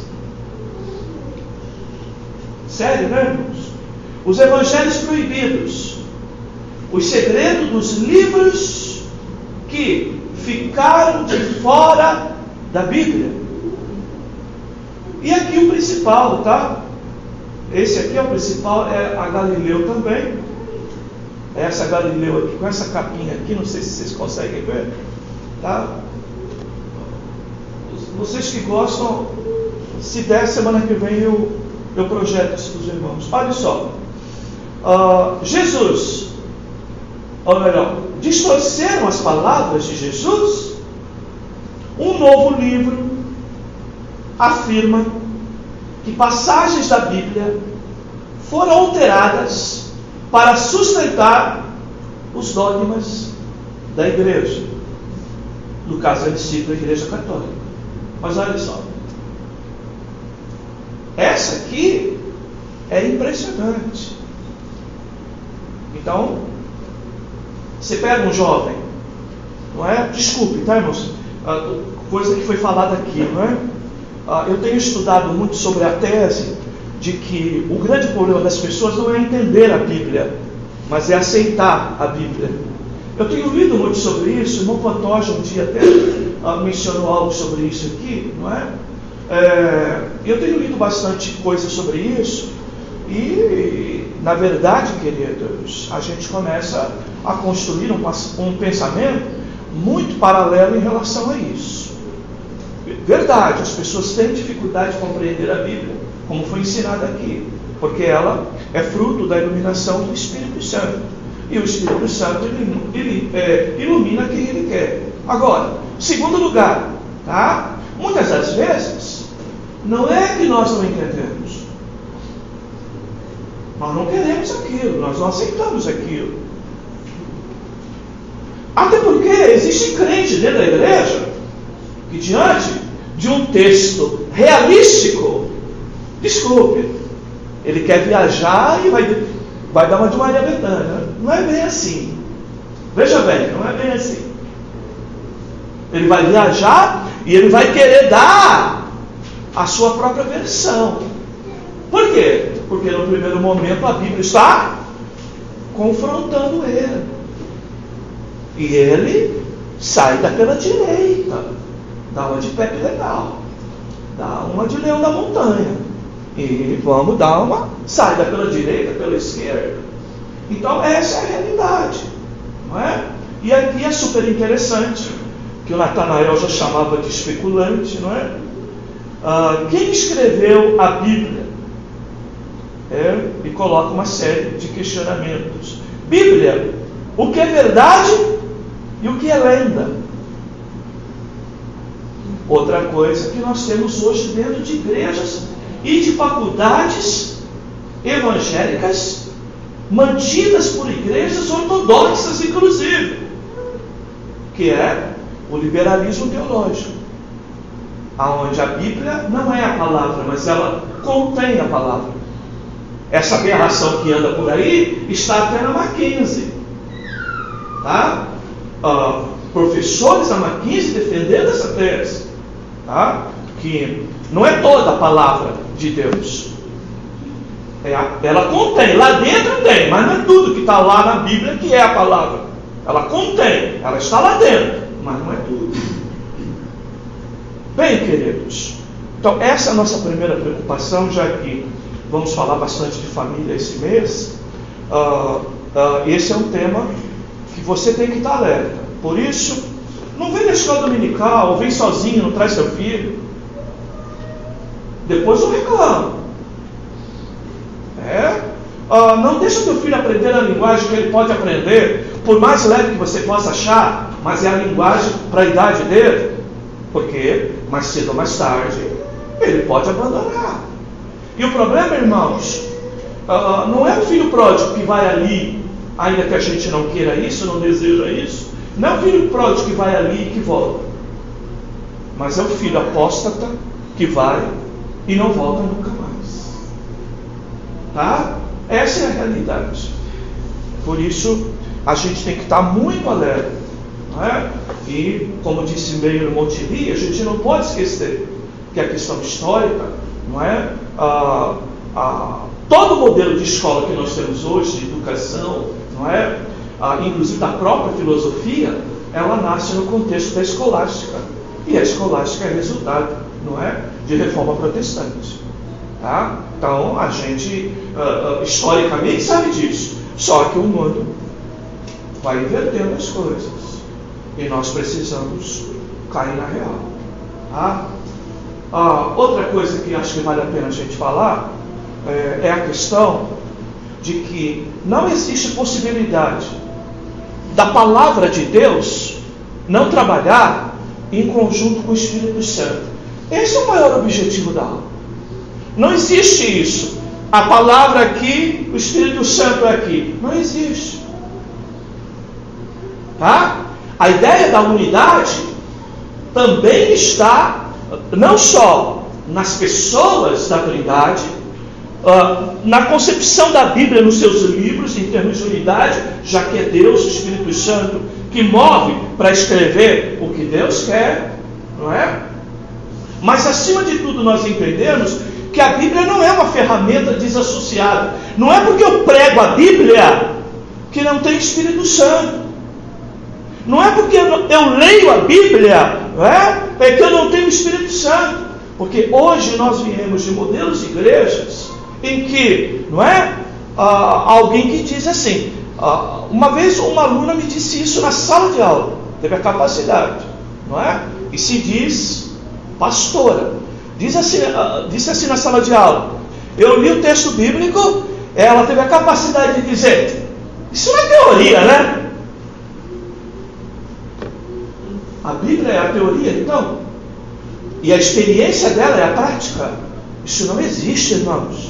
Sério, né, irmãos? Os evangelhos proibidos, os segredos dos livros que ficaram de fora da Bíblia. E aqui o principal, tá? Esse aqui é o principal, é a Galileu também. Essa Galileu aqui, com essa capinha aqui, não sei se vocês conseguem ver, tá? Vocês que gostam, se der, semana que vem eu projeto isso para os irmãos. Olha só, Jesus, ou melhor, distorceram as palavras de Jesus. Um novo livro afirma que passagens da Bíblia foram alteradas para sustentar os dogmas da igreja. No caso, ele cita a Igreja Católica. Mas olha só, essa aqui é impressionante. Então, você pega um jovem, não é? Desculpe, tá, irmãos? Coisa que foi falada aqui, não é? Eu tenho estudado muito sobre a tese de que o grande problema das pessoas não é entender a Bíblia, mas é aceitar a Bíblia. Eu tenho lido muito sobre isso. O irmão Pantoja um dia até mencionou algo sobre isso aqui, não é? Eu tenho lido bastante coisa sobre isso e, na verdade, queridos, a gente começa a construir um pensamento muito paralelo em relação a isso. Verdade, as pessoas têm dificuldade de compreender a Bíblia, como foi ensinado aqui, porque ela é fruto da iluminação do Espírito Santo. E o Espírito Santo ilumina quem ele quer. Agora, segundo lugar, tá? Muitas das vezes, não é que nós não entendemos, Nós não queremos aquilo, nós não aceitamos aquilo. Até porque existe crente dentro da igreja que, diante de um texto realístico, desculpe, ele quer viajar e vai dar uma de Maria Bethânia. Não é bem assim. Veja bem, não é bem assim. Ele vai viajar e ele vai querer dar a sua própria versão. Por quê? Porque no primeiro momento a Bíblia está confrontando ele. E ele sai daquela direita, dá uma de Pepe Legal, dá uma de Leão da Montanha. E vamos dar uma, sai daquela direita, pela esquerda. Então essa é a realidade, não é? E aqui é super interessante, que o Natanael já chamava de especulante, não é? Quem escreveu a Bíblia? E coloca uma série de questionamentos. Bíblia, o que é verdade e o que é lenda? Outra coisa que nós temos hoje dentro de igrejas e de faculdades evangélicas, mantidas por igrejas ortodoxas, inclusive, que é o liberalismo teológico, aonde a Bíblia não é a palavra, mas ela contém a palavra. Essa aberração que anda por aí está até na Mackenzie, tá? Professores da Mackenzie defendendo essa tese, tá? Que não é toda a palavra de Deus. Ela contém, lá dentro tem, mas não é tudo que está lá na Bíblia que é a palavra. Ela contém, ela está lá dentro, mas não é tudo. Bem, queridos, então essa é a nossa primeira preocupação, já que vamos falar bastante de família esse mês. Esse é um tema que você tem que estar alerta. Por isso, não vem na escola dominical, ou vem sozinho, não traz seu filho. Depois eu reclamo. Não deixa teu filho aprender a linguagem que ele pode aprender, por mais leve que você possa achar, mas é a linguagem para a idade dele, porque mais cedo ou mais tarde ele pode abandonar. E o problema, irmãos, não é o filho pródigo que vai ali, ainda que a gente não queira isso, não deseja isso. Não é o filho pródigo que vai ali e que volta, mas é o filho apóstata que vai e não volta nunca mais. Tá? Essa é a realidade. Por isso a gente tem que estar muito alerta, não é? E como disse meio no Montili, a gente não pode esquecer que a questão histórica, não é? Todo o modelo de escola que nós temos hoje, de educação, não é? Inclusive da própria filosofia, ela nasce no contexto da escolástica. E a escolástica é resultado, não é? De reforma protestante. Tá? Então a gente historicamente sabe disso. Só que o mundo vai invertendo as coisas. E nós precisamos cair na real. Tá? Outra coisa que acho que vale a pena a gente falar é a questão de que não existe possibilidade da palavra de Deus não trabalhar em conjunto com o Espírito Santo. Esse é o maior objetivo da aula. Não existe isso. A palavra aqui, o Espírito Santo é aqui. Não existe. Tá? A ideia da unidade também está não só nas pessoas da Trindade, na concepção da Bíblia nos seus livros, em termos de unidade, já que é Deus, o Espírito Santo, que move para escrever o que Deus quer, não é? Mas acima de tudo nós entendemos que a Bíblia não é uma ferramenta desassociada. Não é porque eu prego a Bíblia que não tem Espírito Santo. Não é porque eu leio a Bíblia, não é que eu não tenho Espírito Santo. Porque hoje nós viemos de modelos de igrejas em que, não é, alguém que diz assim, uma vez uma aluna me disse isso na sala de aula, teve a capacidade, não é? E se diz pastora, disse assim na sala de aula, eu li o texto bíblico, ela teve a capacidade de dizer, isso não é teoria, né? A Bíblia é a teoria, então, e a experiência dela é a prática. Isso não existe, irmãos.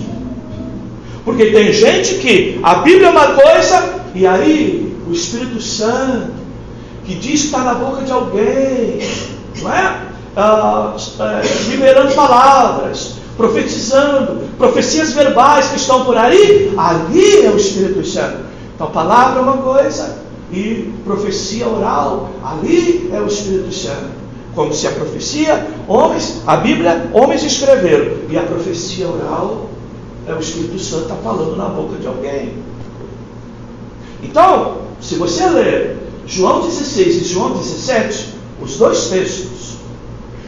Porque tem gente que a Bíblia é uma coisa, e aí o Espírito Santo, que diz que está na boca de alguém, não é? Liberando palavras, profetizando, profecias verbais que estão por aí, ali é o Espírito Santo. Então, palavra é uma coisa, e profecia oral, ali é o Espírito Santo. Como se a profecia, a Bíblia, homens escreveram, e a profecia oral é o Espírito Santo está falando na boca de alguém. Então, se você ler João 16 e João 17, os dois textos,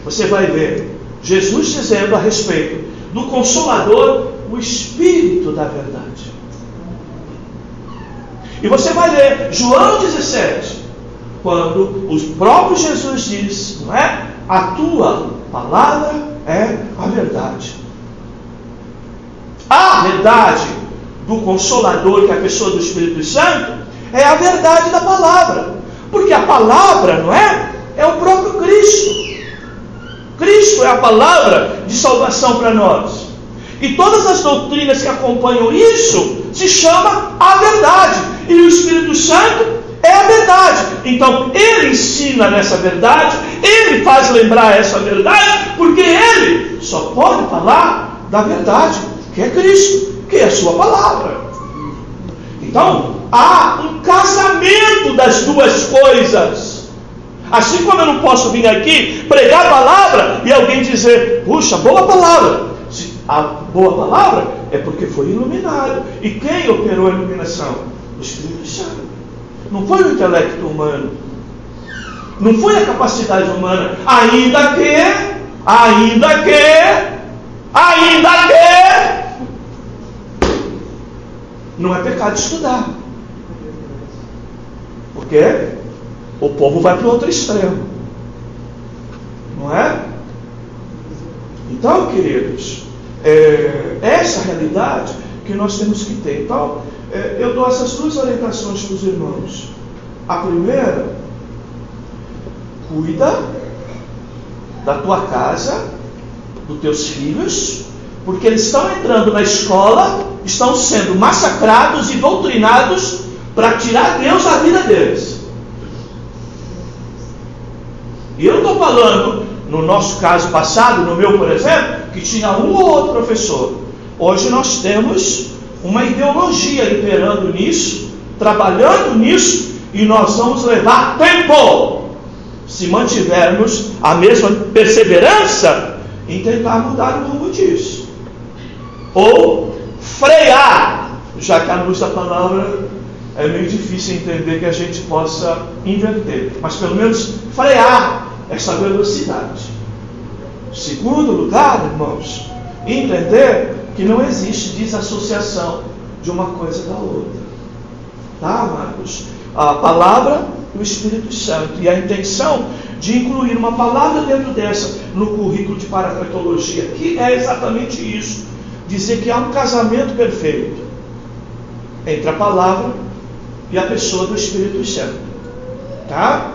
você vai ver Jesus dizendo a respeito do Consolador, o Espírito da verdade. E você vai ler João 17, quando o próprio Jesus diz, não é? A tua palavra é a verdade. A verdade do Consolador, que é a pessoa do Espírito Santo, é a verdade da palavra. Porque a palavra, não é? É o próprio Cristo. Cristo é a palavra de salvação para nós. E todas as doutrinas que acompanham isso se chama a verdade. E o Espírito Santo é a verdade. Então, ele ensina nessa verdade, ele faz lembrar essa verdade, porque ele só pode falar da verdade, que é Cristo, que é a sua palavra. Então, há um casamento das duas coisas. Assim como eu não posso vir aqui pregar a palavra e alguém dizer, puxa, boa palavra. A boa palavra é porque foi iluminado. E quem operou a iluminação? O Espírito Santo. Não foi o intelecto humano. Não foi a capacidade humana. Ainda que não é pecado estudar. Porque o povo vai para o outro extremo. Não é? Então, queridos, essa realidade que nós temos que ter. Então, eu dou essas duas orientações para os irmãos. A primeira, cuida da tua casa, dos teus filhos, porque eles estão entrando na escola, estão sendo massacrados e doutrinados para tirar Deus da vida deles. E eu não estou falando, no nosso caso passado, no meu, por exemplo, que tinha um ou outro professor. Hoje nós temos uma ideologia imperando nisso, trabalhando nisso, e nós vamos levar tempo, se mantivermos a mesma perseverança, em tentar mudar o rumo disso. Ou frear, já que a luz da palavra é meio difícil entender que a gente possa inverter, mas pelo menos frear essa velocidade. Segundo lugar, irmãos, entender que não existe desassociação de uma coisa da outra. Tá, amados? A palavra e o Espírito Santo. E a intenção de incluir uma palavra dentro dessa no currículo de paracletologia, que é exatamente isso. Dizer que há um casamento perfeito entre a palavra e a pessoa do Espírito Santo. Tá?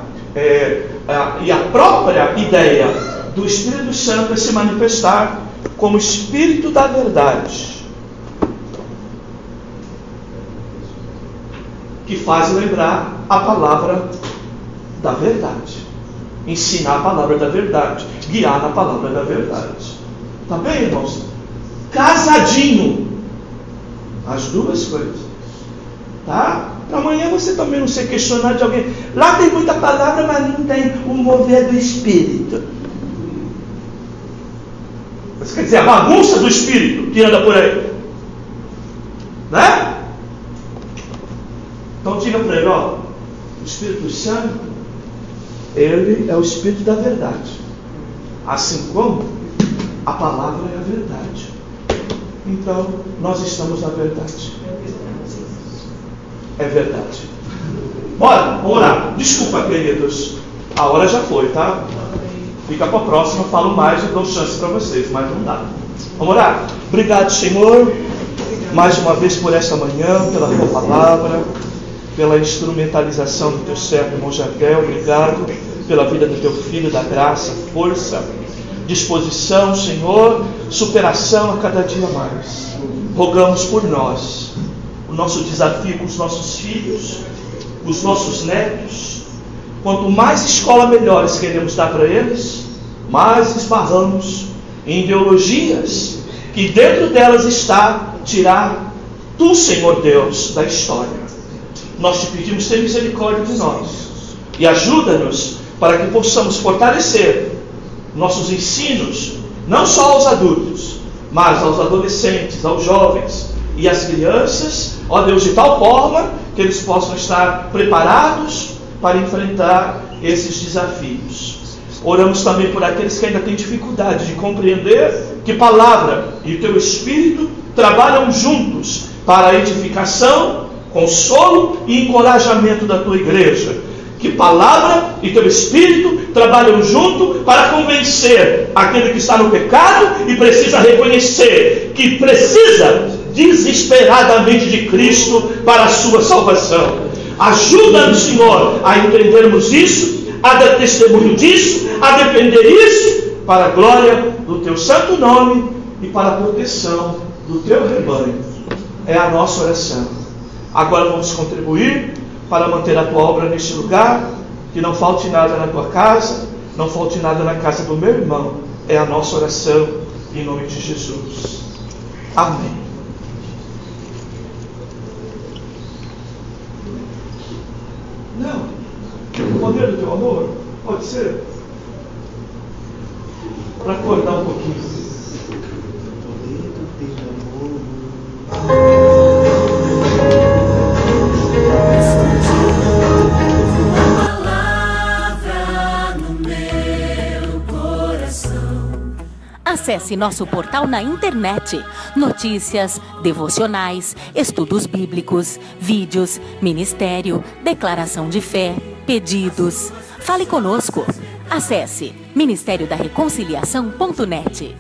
E a própria ideia do Espírito Santo é se manifestar como Espírito da verdade, que faz lembrar a palavra da verdade, ensinar a palavra da verdade, guiar na palavra da verdade. Tá bem, irmãos? Casadinho as duas coisas. Tá? Para amanhã você também não ser questionado de alguém. Lá tem muita palavra, mas não tem o mover do Espírito. Isso quer dizer, a bagunça do Espírito que anda por aí. Né? Então diga para ele, ó, o Espírito Santo, ele é o Espírito da verdade. Assim como a palavra é a verdade. Então, nós estamos na verdade. É verdade. Bora, vamos orar. Desculpa, queridos. A hora já foi, tá? Fica para a próxima, falo mais e dou chance para vocês, mas não dá. Vamos orar? Obrigado, Senhor, mais uma vez por esta manhã, pela tua palavra, pela instrumentalização do teu servo, irmão Jaquel. Obrigado pela vida do teu filho, da graça, força, disposição, Senhor, superação a cada dia mais. rogamos por nós. O nosso desafio com os nossos filhos, os nossos netos, quanto mais escola melhores queremos dar para eles, mais esbarramos em ideologias que dentro delas está tirar tu, Senhor Deus, da história. Nós te pedimos, ter misericórdia de nós e ajuda-nos para que possamos fortalecer nossos ensinos, não só aos adultos, mas aos adolescentes, aos jovens e às crianças, ó Deus, de tal forma que eles possam estar preparados para enfrentar esses desafios. Oramos também por aqueles que ainda têm dificuldade de compreender que palavra e o teu Espírito trabalham juntos para a edificação, consolo e encorajamento da tua igreja. Que palavra e teu Espírito trabalham junto para convencer aquele que está no pecado e precisa reconhecer que precisa desesperadamente de Cristo para a sua salvação. Ajuda-nos, Senhor, a entendermos isso, a dar testemunho disso, a defender isso, para a glória do teu santo nome e para a proteção do teu rebanho. É a nossa oração. Agora vamos contribuir para manter a tua obra neste lugar, que não falte nada na tua casa, não falte nada na casa do meu irmão. É a nossa oração, em nome de Jesus. Amém. Não, o poder do teu amor, pode ser, para acordar um pouquinho. Acesse nosso portal na internet. Notícias, devocionais, estudos bíblicos, vídeos, ministério, declaração de fé, pedidos. Fale conosco. Acesse ministériodareconciliação.net.